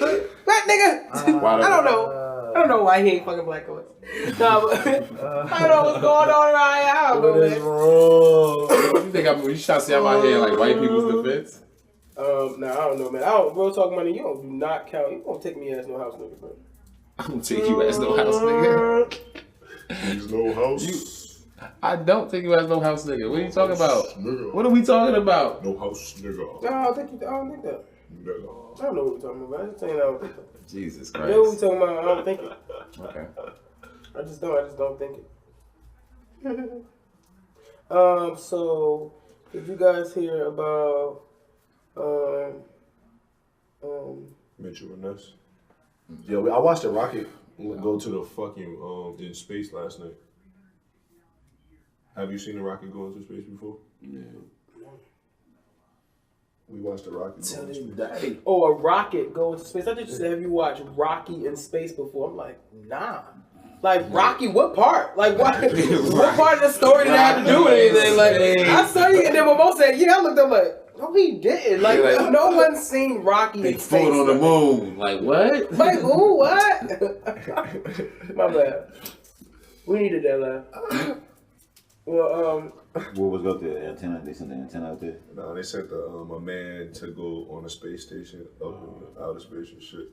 nigga? I don't know. I don't know why he ain't fucking black ones. No, but I don't know what's going on around here. I don't know, What is man. wrong? You think you trying to say I'm out here like white people's defense? Nah, I don't know, man. I don't real talk money. You do not count. You won't take me as no house nigga, bro. I don't take you as no house nigga. He's no house. I don't take you as no house nigga. What are you talking about? Nigga. What are we talking about? No house nigga. No, I don't think that. Nigga. I don't know what we're talking about. I just saying I don't think that. Jesus You know what we're Christ. talking about? I don't think it. Okay. I just don't think it. So did you guys hear about Mitchell and Ness? Yeah, I watched the rocket go to the fucking in space last night. Have you seen the rocket go into space before? Yeah. We watched the rocket go into space. Oh, a rocket go into space? I thought you said, have you watched Rocky in space before? I'm like, nah. Like, Rocky, what part? Like, what part of the story did it have to do with anything? Like, I saw you, and then Momo said, yeah, I looked up like, no, he didn't. Like, no one's seen Rocky in space. Foot on the moon. Like, what? Like, ooh, what? My bad. We needed that laugh. Well, What was up there? Antenna? They sent the antenna out there. Nah, they sent a man to go on a space station up in outer space and shit.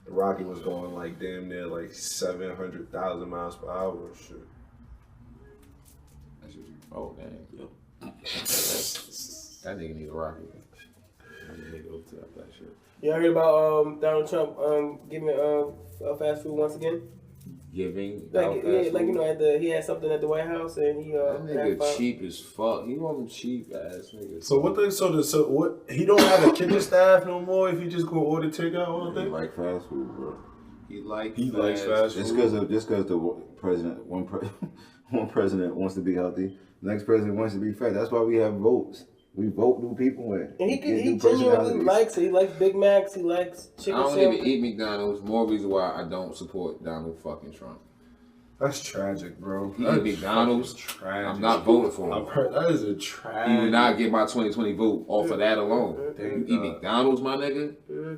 The rocket was going like damn near like 700,000 miles per hour and shit. Oh, dang. That nigga need a rocket. That nigga up to that shit. you heard about Donald Trump giving fast food once again? Giving. Like, yeah, like, you know, he had something at the White House and he that nigga cheap as fuck. He want them cheap ass niggas. So what he don't have a kitchen staff no more if he just go order takeout all They day? like fast food, bro. He likes fast Just food. because the president, one president wants to be healthy, the next president wants to be fat. That's why we have votes. We vote new people in. And he Get new genuinely personalities. likes it. He likes Big Macs. He likes I chicken don't sandwich. even eat McDonald's. More reason why I don't support Donald fucking Trump. That's tragic, bro. He That's eat McDonald's. tragic. I'm not voting for I've him. heard that is a tragic. He did not get my 2020 vote off of that alone. Thank You eat God. McDonald's, my nigga?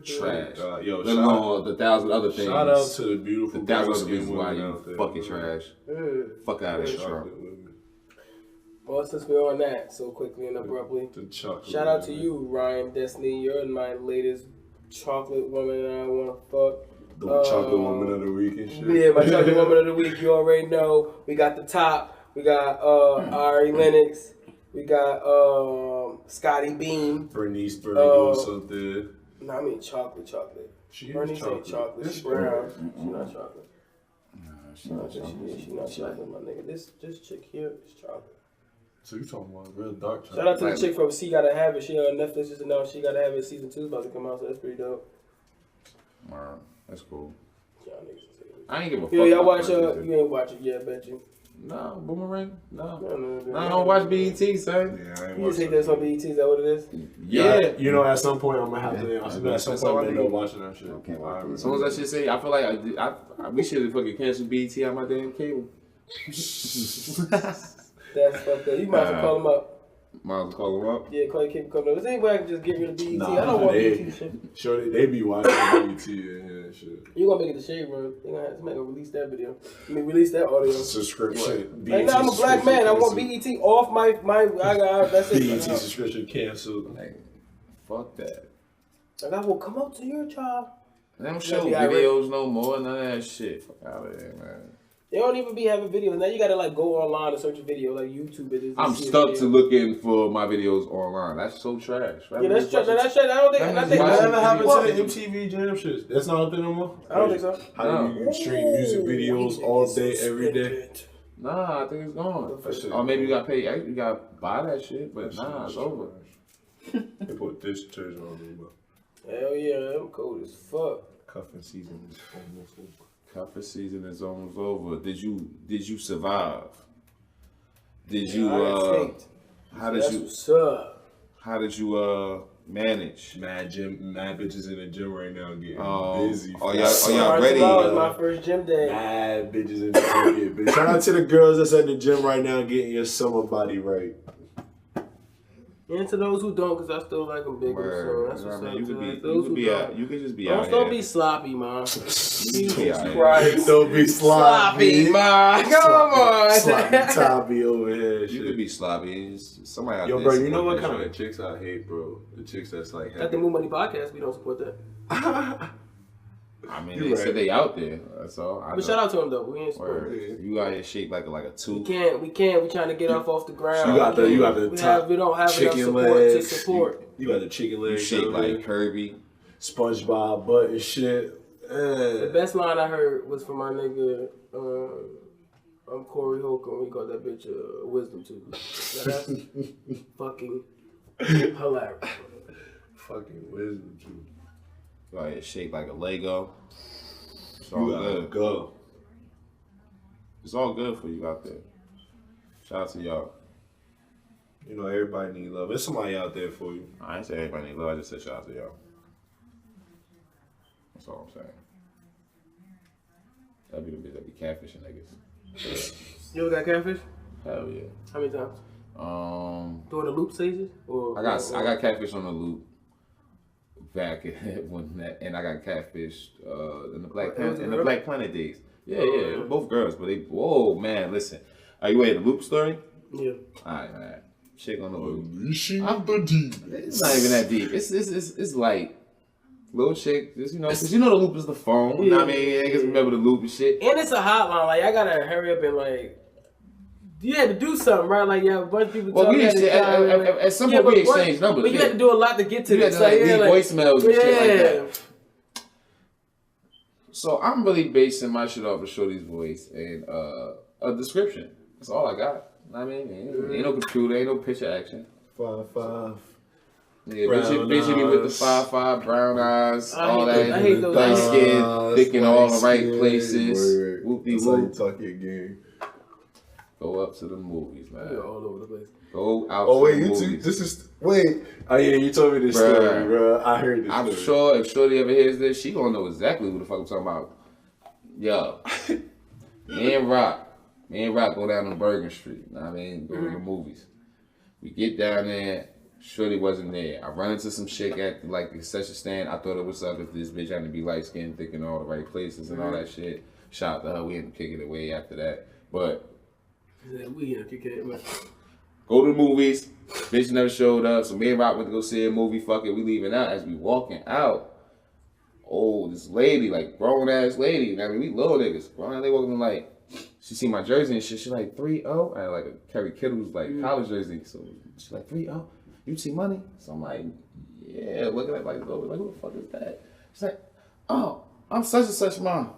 Trash. Yo, Let alone the thousand other things. Shout out to the beautiful the thousand other brown-skinned reasons why women you out there, fucking bro. trash. Fuck out of here, Trump. Chocolate women. Well, since we're on that so quickly and abruptly, The chocolate shout out to women. you, Ryan Destiny. You're my latest chocolate woman that I want to fuck. The chocolate woman of the week and shit. Yeah, my chocolate woman of the week. You already know. We got the top. We got Ari Lennox. We got Scotty Beam. Bernice Burgos up there. No, I mean chocolate. She Bernice is ain't chocolate. Yes, She's she brown. is. She's not chocolate. She's not chocolate, my nigga. This chick here is chocolate. So you talking about real dark chocolate? Shout out to the chick from She Gotta Have It. She on Netflix just announced She Gotta Have It season 2 is about to come out, so that's pretty dope. Alright, that's cool. Y'all niggas is serious. I ain't give a fuck. Yo, y'all about watch that. you ain't watch it yet, I bet you. No, Boomerang? No. No, I don't watch BET, son. Yeah, I ain't You just hate watching this on BET, is that what it is? Yeah. You know, at some point I'm gonna have to. Yeah. At some point I'm gonna end up watching that shit. I can't watch it. As soon as that shit say, I feel like we should have fucking canceled BET out my damn cable. That's fucked up. You might as well call them up. Might as well call them up. Yeah, call your cable coming up. Is there any way I can just get rid of BET? Nah, I don't want they- BET shit. Sure, they be watching BET and shit. You gonna make it the shade room. They gonna have somebody gonna release that video. I mean, release that audio. Subscription. Like, nah, I'm a black man. I want BET off my I got that's it. BET subscription canceled. Like, fuck that. Like, I will come up to your job. They don't show Yeah, videos no more, none of that shit. Fuck out of there, man. They don't even be having videos. Now you gotta like go online and search a video, like YouTube it is. I'm stuck to looking for my videos online. That's so trash. Yeah, that's true. That's true. I don't think. I think. Watch Whatever it. happened What? to the MTV Jam shit? That's not a thing no more? I don't think so. How do you stream music videos all day, every day? Nah, I think it's gone. That shit- Or maybe you gotta pay, you gotta buy that shit, but nah, it's over. They put this detergent on me, but Hell yeah, I'm cold as fuck. cuffing season is almost over. Cuffing season is almost over. Did you survive? Did you I got taped. how did That's you what's up. how did you manage? Mad bitches in the gym right now getting Oh, busy. are y'all ready? That was my first gym day. Mad bitches in the gym getting busy. Shout out to the girls that's at the gym right now getting your summer body right. And to those who don't, because I still like them bigger. Word. So that's what's up. You could to be, like those who don't. you could just be Don't out still here. be sloppy, man. be Jesus out here. Christ. Don't be sloppy. man. Come on. Sloppy Toppy over here. You Shit. could be sloppy. It's somebody out Yo, there. bro, you know what support kind that of chicks I hate, bro? The chicks that's like At the Mu&Money podcast, we don't support that. I mean, You they said right. they out there. That's all. But shout out to him though. We ain't Word. supposed. You out here shaped like a two. We can't. We trying to get off the ground. You got the top we don't have enough chicken support legs. to support. You got the chicken You legs. shaped like Kirby. SpongeBob butt and shit. The best line I heard was from my nigga, Corey Holcomb. He called that bitch wisdom tooth. That's fucking hilarious. Fucking wisdom too. You out here shaped like a Lego. It's all You gotta good. go. It's all good for you out there. Shout out to y'all. You know, everybody need love. There's somebody out there for you. I ain't say everybody need love. I just said shout out to y'all. That's all I'm saying. That'd be the bitch that be catfishing niggas. You ever got catfish? Hell yeah. How many times? During the loop stages? Or I got catfish on the loop back and I got catfish in the Black Planet days. Yeah, both girls, but they. Whoa, man, listen. Are you ready to loop story? Yeah. All right, man. Chick on the loop. Deep. It's not even that deep. It's like little chick. Just, you know, because you know the loop is the phone. You know what I mean? Niggas remember the loop and shit. And it's a hotline. Like, I gotta hurry up and like. You had to do something, right? Like, you have a bunch of people Well, talking at some point we exchanged numbers. But you had to do a lot to get to You had this. to like leave voicemails and shit like that. So I'm really basing my shit off of Shorty's voice and a description. That's all I got. I mean, ain't no computer, ain't no picture action. 5'5". Yeah, bitch me with the 5'5", brown eyes, all that, I hate those light eyes. skin, thick in all the right places. Whoopie That's how you whoop. talk your game. Go up to the movies, man. You're all over the place. Go out Oh to wait, the you movies. this is wait. Oh yeah, you told me this story, bro. I heard this. I'm story. sure if Shorty ever hears this, she gonna know exactly what the fuck I'm talking about. Yo, me and Rock go down on Bergen Street. You know what I mean? Go to the movies. We get down there. Shorty wasn't there. I run into some chick at like the concession stand. I thought it was up if this bitch had to be light skinned, thick in all the right places and all that shit. Shout out to her. We ended up kicking it way after that. But We here, kick man. go to the movies. Bitch never showed up. So me and Rock went to go see a movie. Fuck it, we leaving out. As we walking out, oh, this lady, like grown ass lady. I mean, we little niggas. Grown ass lady walking in, like, she see my jersey and shit. She like 3-0. I had like a Kerry Kittle's like college jersey. So she like 3-0. You see money? So I'm like, yeah. Looking at like, who the fuck is that? She's like, oh, I'm such and such mom.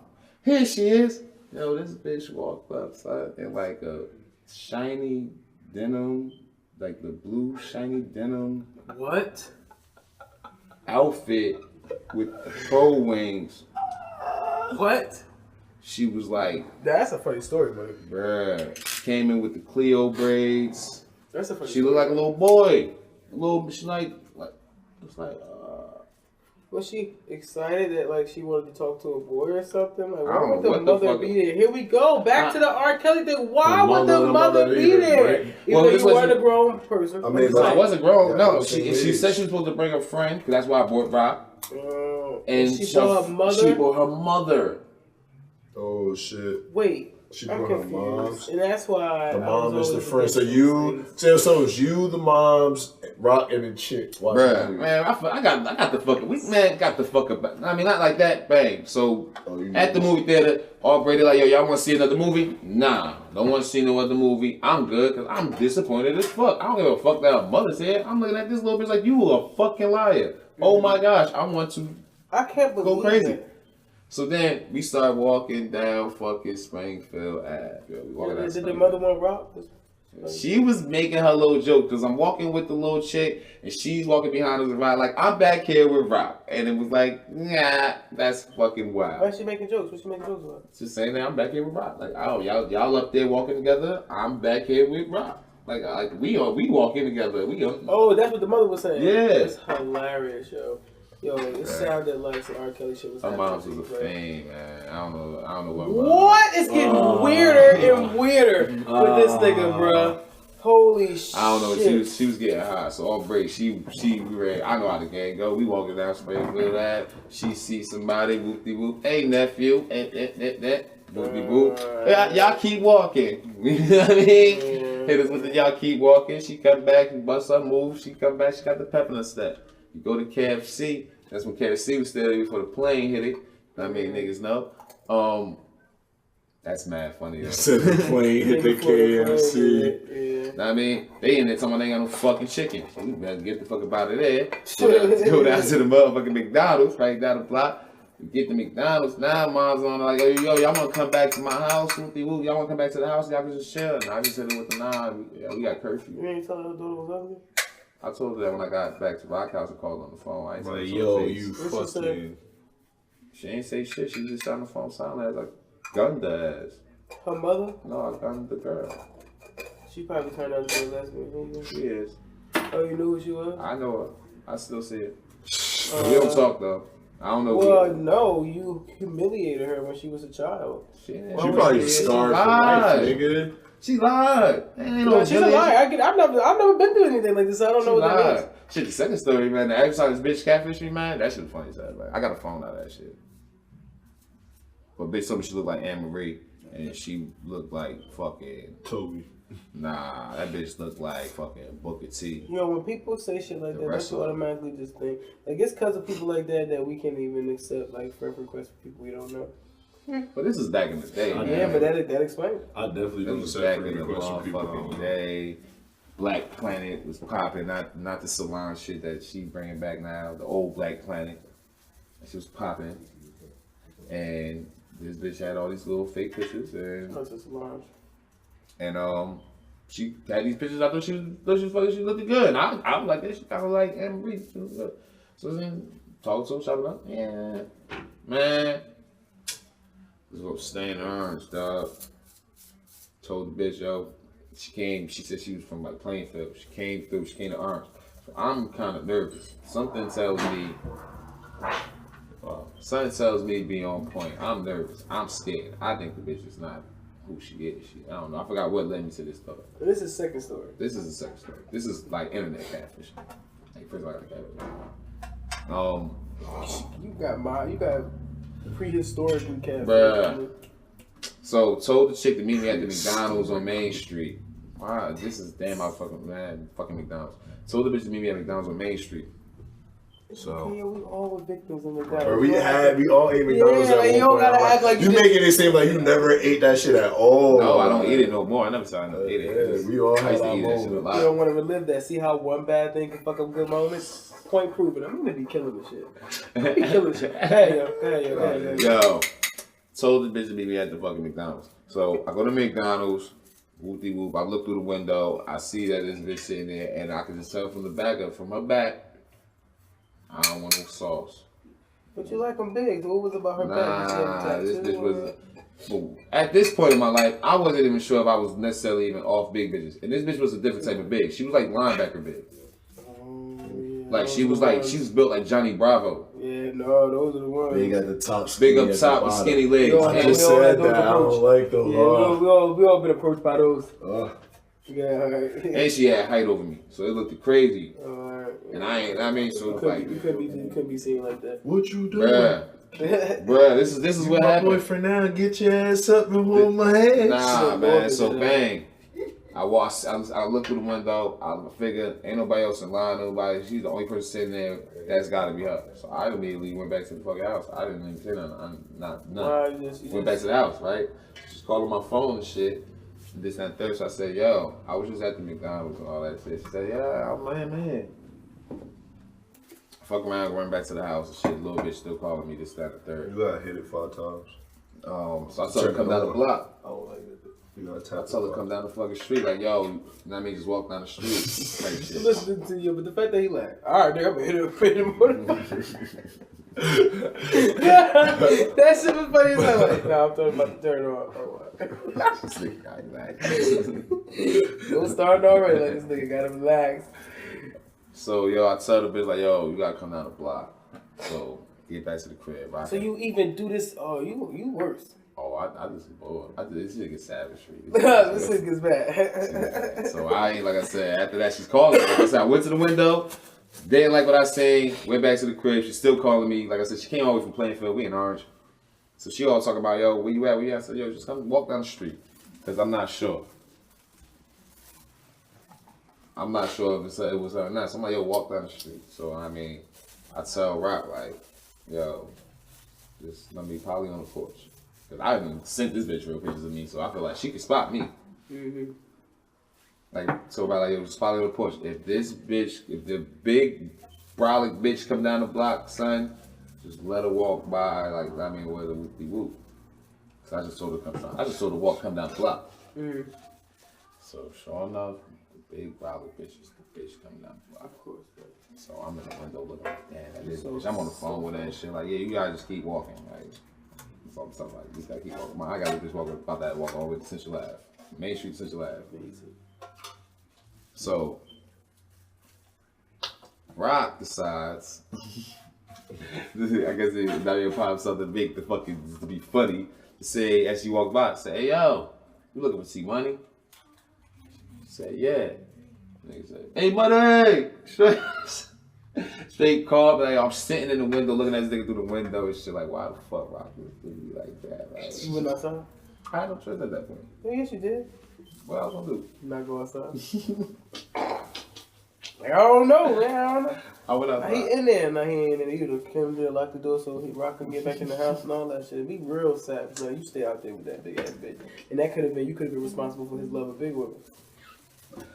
Here she is. Yo, this bitch walked outside in like a shiny denim, like the blue shiny denim What? outfit with pro wings. What? She was like, That's a funny story, buddy. bruh, came in with the Cleo braids. That's a funny She story. looked like a little boy. She like, it's like, Was she excited that like she wanted to talk to a boy or something? Like, I why don't would know the what the mother fuck- be there? Here we go, back to the R. Kelly thing. Why would the the mother mother be either, there? right? Even Well, though this you weren't wasn't- a grown person. I mean, no, I wasn't grown. Yeah, No, okay, she age. said she was supposed to bring a friend. That's why I bought Rock. And she brought her mother. She brought her mother. Oh shit. Wait, She I'm brought her confused. moms. And that's why The I mom was is the always friend. So against you, these so it's you, the moms, Rock, and the chick. Watching the Bruh, movie. man, I got the fuck. We man got the fuck up. I mean, not like that. Bang. So you at the know. movie theater, all Brady like, yo, y'all want to see another movie? Nah, don't want to see no other movie. I'm good because I'm disappointed as fuck. I don't give a fuck that her mother's here. I'm looking at this little bitch like you a fucking liar. Oh my gosh, I want to I can't believe go crazy. it. So then we start walking down fucking Springfield Ave. Yo, we walking down Did the Springfield. mother want rock? She was making her little joke because I'm walking with the little chick and she's walking behind us and Rock. Like, I'm back here with Rock. And it was like, nah, that's fucking wild. Why is she making jokes? What she making jokes about? Just saying that I'm back here with Rock. Like, oh, y'all up there walking together. I'm back here with Rock. Like we walking together. We on. Oh, that's what the mother was saying. Yeah. It's hilarious, yo. Yo, it sounded like some R. Kelly shit was Her happening. mom's was a fiend, man. I don't know what. What? It's getting weirder and weirder with this nigga, bro. Holy shit. I don't know. She was getting hot. So on break, she ready. I know how the game go. We walking down Springfield Ave. She sees somebody. Whoop de whoop. Hey nephew. That. Whoop de whoop. Y'all keep walking. You know what I mean? Hit us with the y'all keep walking. She come back and bust her move. She come back. She got the pep in her step. You go to KFC. That's when KFC was still there before the plane hit it. I mean, niggas know. That's mad funny. Said the plane hit the KFC. Yeah. I mean, they in there talking about they ain't got no fucking chicken. So we better get the fuck up out of there. Go down to the motherfucking McDonald's, right down the block. Get the McDonald's. Now mom's on like, yo, y'all wanna come back to my house? Whoopty whoop. Y'all wanna come back to the house? Y'all can just chill. And I just said it with the we got curfew. You ain't telling her daughter was ugly? I told her that when I got back to Rock House, I called on the phone. I ain't Like, say yo, face. you What's she fucking. She ain't say shit. She just on the phone silent as like gunned the ass. Her mother? No, I gunned the girl. She probably turned out to be a lesbian. She is. Oh, you knew who she was? I know her. I still see it. We don't talk though. I don't know. Well, no, you humiliated her when she was a child. She probably scarred for life, nigga. She lied. Ain't no She's a liar. I've never been through anything like this. I don't know what that is. Shit, the second story, man. The every time this bitch catfish me, man, that shit was funny as hell. Like, I got a phone out of that shit. But bitch told me she looked like Anne Marie, and she looked like fucking Toby. Nah, that bitch looked like fucking Booker T. You know, when people say shit like that, that's automatically just think. Like, it's because of people like that we can't even accept, like, friend requests for people we don't know. But this is back in the day, man. Yeah, but that explains it. I definitely don't This is accept back in the requests from people. motherfucking day. Black Planet was popping, not the salon shit that she bringing back now. The old Black Planet, she was popping, and this bitch had all these little fake pictures, and she had these pictures. I thought she looked good, and I was like, she kind of like Anne Marie. She was good. So then talked to her, shouted out, yeah, man, let's go stay in Orange, dog. Told the bitch, yo. She said she was from like Plainfield. She came to Orange. So I'm kind of nervous. Something tells me be on point. I'm nervous. I'm scared. I think the bitch is not who she is. I don't know. I forgot what led me to this story. This is the second story. This is the second story. This is like internet catfish. Like first I got catfish. You got prehistorically catfish. Bruh. So told the chick to meet me at the McDonald's on Main Street. Wow, this is damn I fucking McDonald's. Told the bitch to meet me at McDonald's on Main Street. So yeah, we all were victims of McDonald's. Or we all ate McDonald's at one you don't point. gotta act like you making it seem like you never ate that shit at all. No, I don't eat it no more. I never saw it. Yeah, we all had our moments. You don't want to relive that. See how one bad thing can fuck up good moments? Point proven. I'm gonna be killing the shit. Hey, yo. Told the bitch to meet me at the fucking McDonald's. So I go to McDonald's, whoopty whoop. I look through the window. I see that this bitch sitting there, and I can just tell from her back, I don't want no sauce. But you like them big. What was about her back? This bitch was. At this point in my life, I wasn't even sure if I was necessarily even off big bitches. And this bitch was a different type of big. She was like linebacker big. Like she was built like Johnny Bravo. Yeah, no, those are the ones. They got the top, big up top with skinny legs. I just said that. I don't like those. Yeah, we all been approached by those. Yeah, alright. And she had height over me, so it looked crazy. And so you couldn't be seen like that. What you doing? Bruh, this is what happened. My boyfriend now, get your ass up and hold my head. Nah, man. So bang. I look through the window. I figure ain't nobody else in line. Nobody. She's the only person sitting there. That's got to be her. So I immediately went back to the fucking house. I didn't even say nothing. Nothing. Went back to the house, right? She's calling my phone and shit. This and that third. So I said, yo, I was just at the McDonald's and all that shit. She said, yeah, I'm man. Fuck around, run back to the house and shit. Little bitch still calling me this, that, and the third. You gotta hit it 5 times. So I told her to come down the block. I don't like it. You gotta tap. I told her to come down the fucking street, like, yo, you know what I mean? Just walk down the street. Like shit. Listening to you, but the fact that he like, alright, I'm gonna hit him. That shit was funny as hell. Like, nah, I'm talking about to turn on. This nigga got relaxed. It was starting already, like, this nigga gotta relax. So, yo, I tell the bitch, like, yo, you gotta come down the block. So, get back to the crib. So you even do this, you worse. Oh, I just bored. This nigga savagery. This nigga's bad. So I ain't, like I said, after that she's calling me. Like I said, I went to the window, didn't like what I say, went back to the crib. She's still calling me. Like I said, she came all the way from Plainfield. We in Orange. So she all talking about, yo, where you at? Where you at? I said, yo, just come walk down the street. Because I'm not sure. I'm not sure if it was her or not. Somebody, yo, walk down the street. So, I mean, I tell Rock, like, yo, Just let me probably on the porch. Cause I even sent this bitch real pictures of me, so I feel like she could spot me. Mm-hmm. Like, so about like, yo, just follow the porch. If the big brolic bitch come down the block, son, just let her walk by, like, I mean, with a whoop-de-whoop. So I just told her to walk, come down the block. Mm-hmm. So, sure enough, the big brolic bitch is the bitch coming down the block. Of course, bro. So I'm in the window looking like, damn, that is bitch. I'm on the phone with her and shit, like, yeah, you gotta just keep walking. Like, something like, you gotta keep walking. I gotta just walk about that walk all the way to Central Ave. Main Street, Central Ave. So, Rock decides, I guess it pops something to make the fucking, to be funny, to say, as she walked by, say, hey, yo, you looking for T-Money? She said, yeah. Nigga said, hey, buddy! Straight call, but like, I'm sitting in the window looking at this nigga through the window and shit, like, why the fuck Rock was really like that? Like, You went outside? I had no choice at that point. Yes, you did. What I was gonna do? Not go outside. Like, I don't know, man. I don't know. I went outside. He in there, now he ain't in there. He would have come there, locked the door so Rock can get back in the house and all that shit. Be real savage. No, you stay out there with that big ass bitch. And that could have been, you could have been responsible for his love of big women.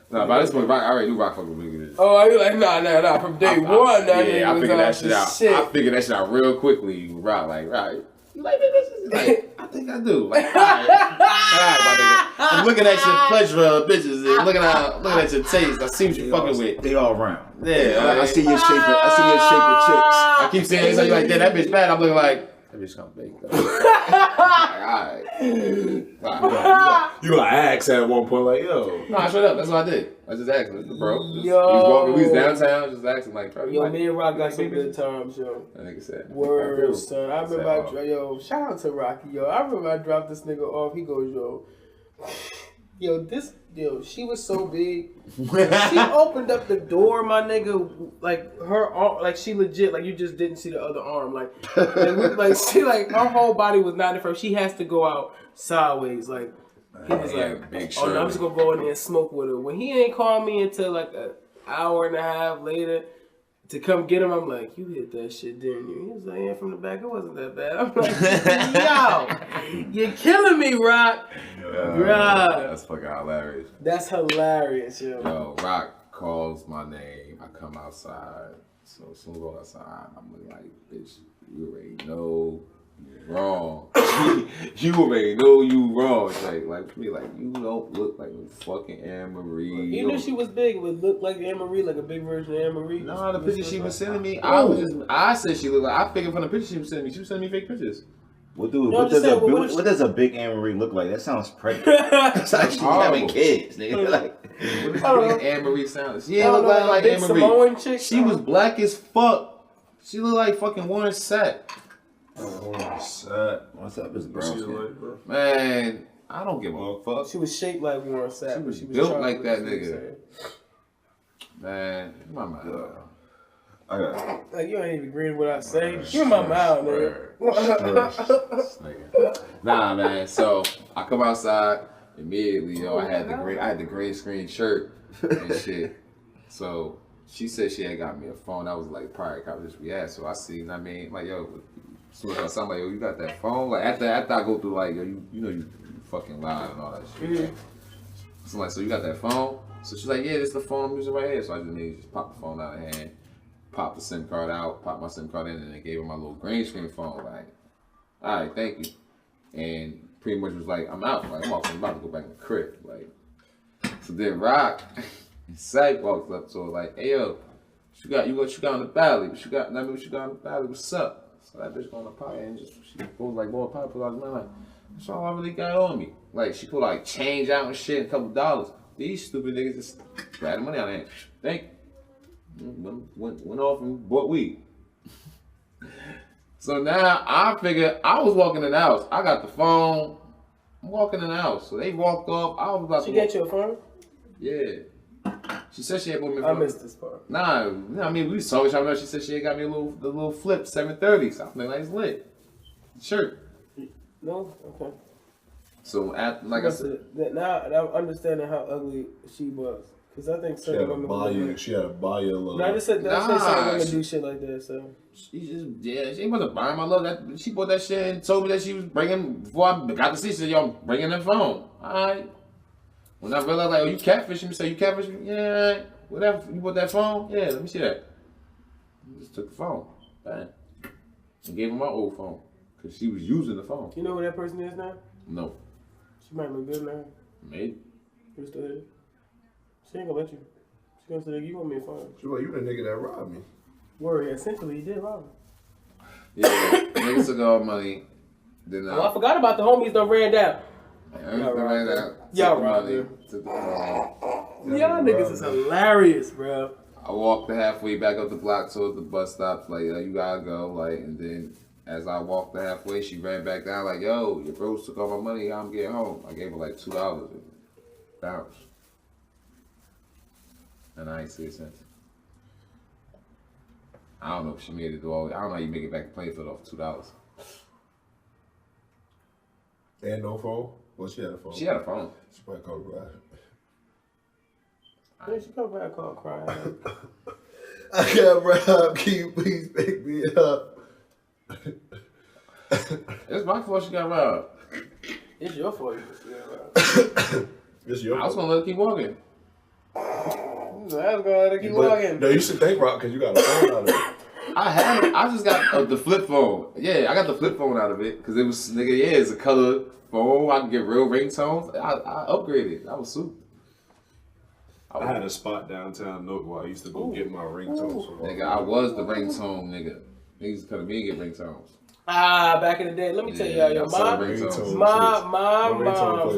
Nah, by this point, I already knew Rock fucking big bitches. Oh, you like, nah. From day one, that nigga I was figured on that shit out. shit. I figured that shit out real quickly. Rock, like, right. You like big bitches? Like, I think I do. Like, alright, my nigga. I'm looking at your pleasure of bitches and looking at your taste. I see what you fucking with. They all round. Yeah, I see your shape. I I keep saying this, like, damn, that bitch bad. I'm looking like, that bitch come big. Alright. You gonna ask at one point, like, yo. No, I shut up. That's what I did. I just asked him, bro. Yo. We was downtown, just asking, like, bro. Yo, like, me and Rock got some big good bitches? times, yo. That nigga said. Word, son. I remember, said, yo, shout out to Rocky, yo. I remember I dropped this nigga off. He goes, yo, she was so big. She opened up the door, my nigga, like her arm, like she legit, like you just didn't see the other arm, like she, like her whole body was not in front. She has to go out sideways, like he was like, big oh, no, I'm just gonna go in there and smoke with her. When he ain't called me until like an hour and a half later to come get him, I'm like, you hit that shit, didn't you? He was like, yeah, from the back, it wasn't that bad. I'm like, yo, you're killing me, Rock. Right. That's fucking hilarious. That's hilarious, yo. Yo, Rock calls my name. I come outside. So as soon as I go outside, I'm like, bitch, you already know you wrong. You already know you wrong. It's like for me, like, you don't look like a fucking Anne-Marie. You knew she was big. It would look like Anne-Marie, like a big version of Anne-Marie. No, the picture she was sending me, I said she looked like, I figured from the picture she was sending me, she was sending me fake pictures. Well, dude, No, what does a big Anne-Marie look like? That sounds pregnant. It's like she's having kids, nigga. Like, What does Anne-Marie sound? She ain't look like Anne-Marie. Samoan chick. She was black as fuck. She looked like fucking Warren Sapp. what's up, Mr. Brown? Man, I don't give a fuck. She was shaped like Warren Sapp. She was but built chocolate, like that that's what I'm nigga. saying. Man, my mind. I got Like, you ain't even agreeing with what I say. You're my mouth, nigga. Nah, man. So I come outside immediately. Yo, I had the gray screen shirt and shit. So she said she had got me a phone. That was like prior conversation we had. So I see, I mean, like, yo, so I'm like, yo, you got that phone? Like after I go through like, yo, you know you fucking loud and all that shit. Right? So I'm like, so you got that phone? So she's like, yeah, this is the phone I'm using right here. So I just pop the phone out of hand. Pop the SIM card out, pop my SIM card in, and then gave her my little green screen phone. Like, all right, thank you. And pretty much was like, I'm out. Like, I'm about to go back in the crib. Like, so then Rock, Sight walks up to her like, hey yo, what you got on the valley? What you got on the valley? What's up? So that bitch go on the pot and she goes like, boy, pot pull out his mind like, that's all I really got on me. Like, she pulled like change out and shit, a couple dollars. These stupid niggas just grabbed the money out of hand. Thank you. Went off and bought weed. So now I figured I was walking in the house. I got the phone. I'm walking in the house. So they walked off. I was about to. She get you a phone? Yeah. She said she had bought me a phone. I missed this part. Nah, I mean we saw each other. She said she had got me the little flip 730. So I'm like, it's lit. Shirt. No? Okay. So after, like I said, Now I'm understanding how ugly she was. Because I think She had certain to women buy do you. that. She had to buy you a little. No, I just said certain women do shit like that. So she wasn't buying my love. That she bought that shit and told me that she was bringing before I got to see. She said, "Yo, I'm bringing the phone." All right. When I realized, like, oh, you catfishing me? Say you catfishing me? Yeah. Whatever. You bought that phone? Yeah. Let me see that. I just took the phone. Bang. And gave her my old phone because she was using the phone. you know who that person is now? No. She might look good now. Maybe. You still here? She ain't gonna let you. She gonna say, "You want me a phone?" She like, you the nigga that robbed me. Worry. Essentially, he did rob her. Yeah. Niggas took all money. Then Oh, I forgot about the homies that ran down. Y'all robbed her. Took the phone. Y'all niggas is hilarious, bro. I walked the halfway back up the block towards the bus stops, like, yo, you gotta go, like, and then as I walked the halfway, she ran back down, like, yo, your bros took all my money, I'm getting home. I gave her like $2 and bounced. And I ain't see it since. I don't know if she made it all. I don't know how you make it back and play for it off $2. And no phone? Well, she had a phone. She had a phone. She probably called Brad. Yeah, she come back called crying. I got robbed. Can you please pick me up? It's my fault she got robbed. It's your fault you got robbed. It's your I was fault. gonna let her keep walking. I was gonna let her keep walking. No, you should thank Rock because you got a phone out of it. I just got the flip phone. Yeah, I got the flip phone out of it because it was, nigga, yeah, it's a color phone. I can get real ringtones. I upgraded. I was super. I had a spot downtown Nook where I used to go get my ringtones. from Nigga, I was the ringtone nigga. Niggas come to me and get ringtones. Back in the day, let me tell y'all, yo, my ringtones. mom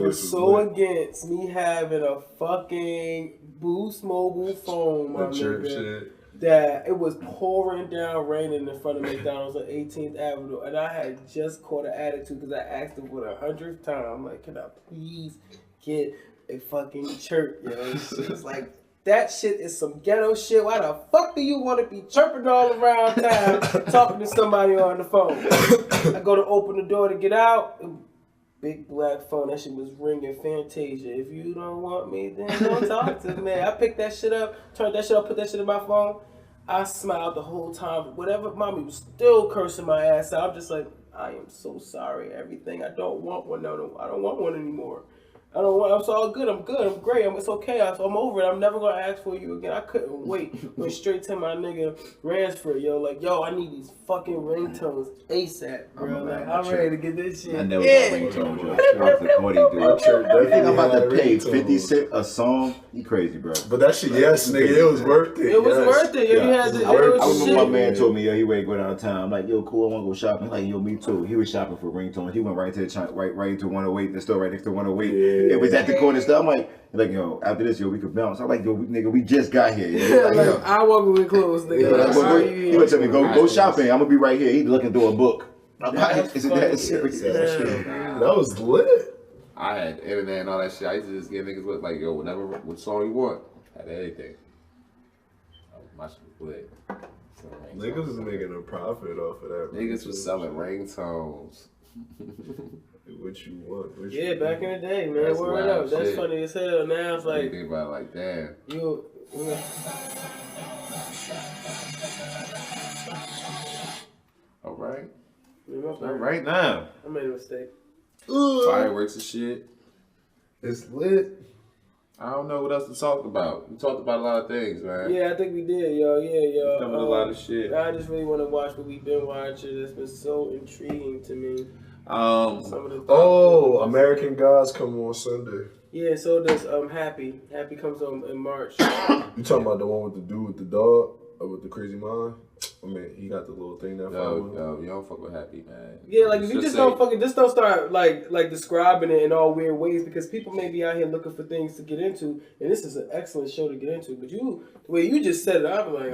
was so against me having a fucking Boost mobile phone, my That church nigga, shit. that it was pouring down raining in front of McDonald's on 18th Avenue, and I had just caught an attitude because I asked him for the 100th time. I'm like, can I please get a fucking chirp, yo? It's like, that shit is some ghetto shit. Why the fuck do you want to be chirping all around town talking to somebody on the phone? I go to open the door to get out. Big black phone. That shit was ringing Fantasia. If you don't want me, then don't talk to me. I picked that shit up, turned that shit up, put that shit in my phone. I smiled the whole time. Whatever, mommy was still cursing my ass out. I'm just like, I am so sorry. Everything. I don't want one. No, I don't want one anymore. I don't want. It's all good. I'm good. I'm great. It's okay. I'm over it. I'm never gonna ask for you again. I couldn't wait. Went straight to my nigga Ransford. Yo, I need these fucking ringtones ASAP, bro. Like, I'm ready to get this shit. I never got ringtones, yo. That's the funny dude. You think I'm about to pay 50 cents a song? You crazy, bro. But that shit, yes, nigga, it was worth it. It was worth it. You had to. I remember my man told me, yo, he ready to go downtown. I'm like, yo, cool, I want to go shopping. He's like, yo, me too. He was shopping for ringtones. He went right to the right to 108, the store right next to 108. Yeah. It was at the corner store. I'm like, yo, after this, yo, we could bounce. I'm like, yo, nigga, we just got here. Yo. Like, yo. I walk with clothes, nigga. He would tell me, go shopping. I'm gonna be right here. He's looking through a book. I'm like, is it that serious? That was lit. I had internet and all that shit. I used to just get niggas with like, yo, what song you want? Had anything. My shit was lit. Niggas was making a profit off of that. Niggas was selling ringtones. What you want? Back in the day, man. That's Word wild up. That's shit. funny as hell. Now it's You like, think about it like, damn. All right. All right now. I made a mistake. Fireworks and shit. It's lit. I don't know what else to talk about. We talked about a lot of things, man. Yeah, I think we did, yo. We covered a lot of shit. I just really want to watch what we've been watching. It's been so intriguing to me. Some of the American Gods come on Sunday. Yeah, so does Happy. Happy comes on in March. You talking about the one with the dude with the dog, with the crazy mind? I mean, he got the little thing that. Yo, you don't fuck with Happy, man. Yeah, like if you just don't start like describing it in all weird ways, because people may be out here looking for things to get into, and this is an excellent show to get into. But the way you just said it, I'm like,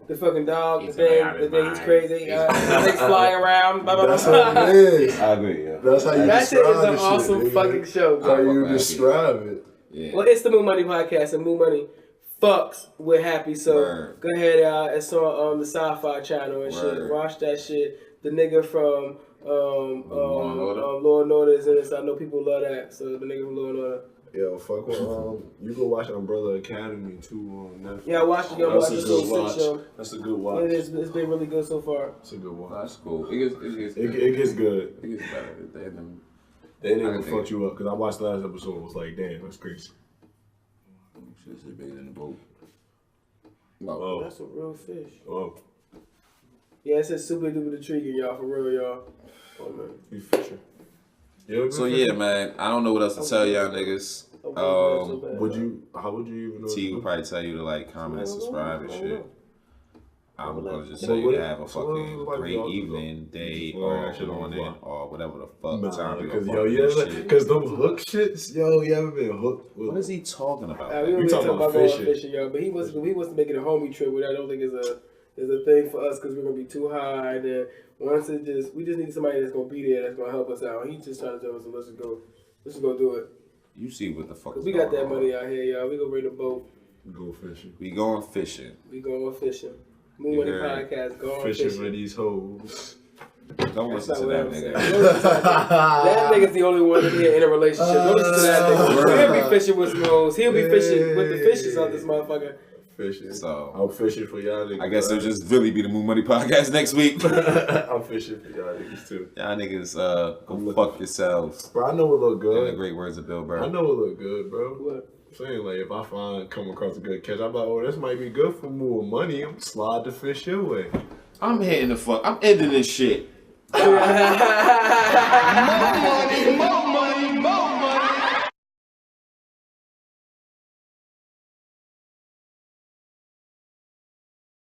the fucking dog, the thing he's crazy, things flying around, blah blah blah. That's how it is. I agree, yeah. That's how you that shit describe is an this awesome shit, fucking show. How you describe it? Yeah. Well, it's the Mu&Money podcast, and Mu&Money fucks with Happy, so Word. go ahead, it's on the Sci-Fi channel and shit. Watch that shit. The nigga from Law and Order is in it, so I know people love that. So the nigga from Law and Order, Yo, fuck with, you go watch Umbrella Academy too on Netflix. Yeah, I watched it. Yo, That's watch a this good little watch. show. That's a good watch. It's been really good so far. It's a good watch. That's cool. It gets good. It gets good. It gets better. They didn't I even think- fuck you up because I watched the last episode. It was like, damn, that's crazy. Shit's bigger than the boat. Oh, That's a real fish. oh, Yeah, it says super duper intriguing, y'all. For real, y'all. oh man, you fishing? So yeah, man. I don't know what else to tell y'all niggas. How would you even know? T would probably tell you to like, comment, subscribe, and shit. I'm gonna just But say you what- to have a so fucking what- great what- evening, day, what- or what- morning, or whatever the fuck Nah, time you because gonna yo, fuck you this ever, shit. because them hook shits, yo, you ever been hooked with? What is he talking about? We man? were You really talking talking about about going fishing. fishing, y'all. But he was making a homie trip, which I don't think is a thing for us because we're gonna be too high. And then once we just need somebody that's gonna be there that's gonna help us out. He's just trying to tell us, let's just go do it. You see what the fuck is We got that going on. money out here, y'all. We gonna bring the boat. Go fishing. We going fishing. We going fishing. Mu&Money heard. podcast. Going Fishing fishing. for these hoes. Don't That's listen not to what that I'm saying. nigga. Don't listen to that nigga's the only one in here in a relationship. Don't listen to that nigga. He'll be fishing with some hoes. He'll be fishing with the fishes on this motherfucker. Fishing. So I'm fishing for y'all niggas. I guess it'll just really be the Mu&Money podcast next week. I'm fishing for y'all niggas too. Y'all niggas go fuck yourselves. Bro, I know it look In the good. great words of Bill Burr. I know it look good, bro. What? I'm saying, like, if I come across a good catch, I'm like, oh, this might be good for Mu&Money. I'm slide the fish your way. I'm ending this shit.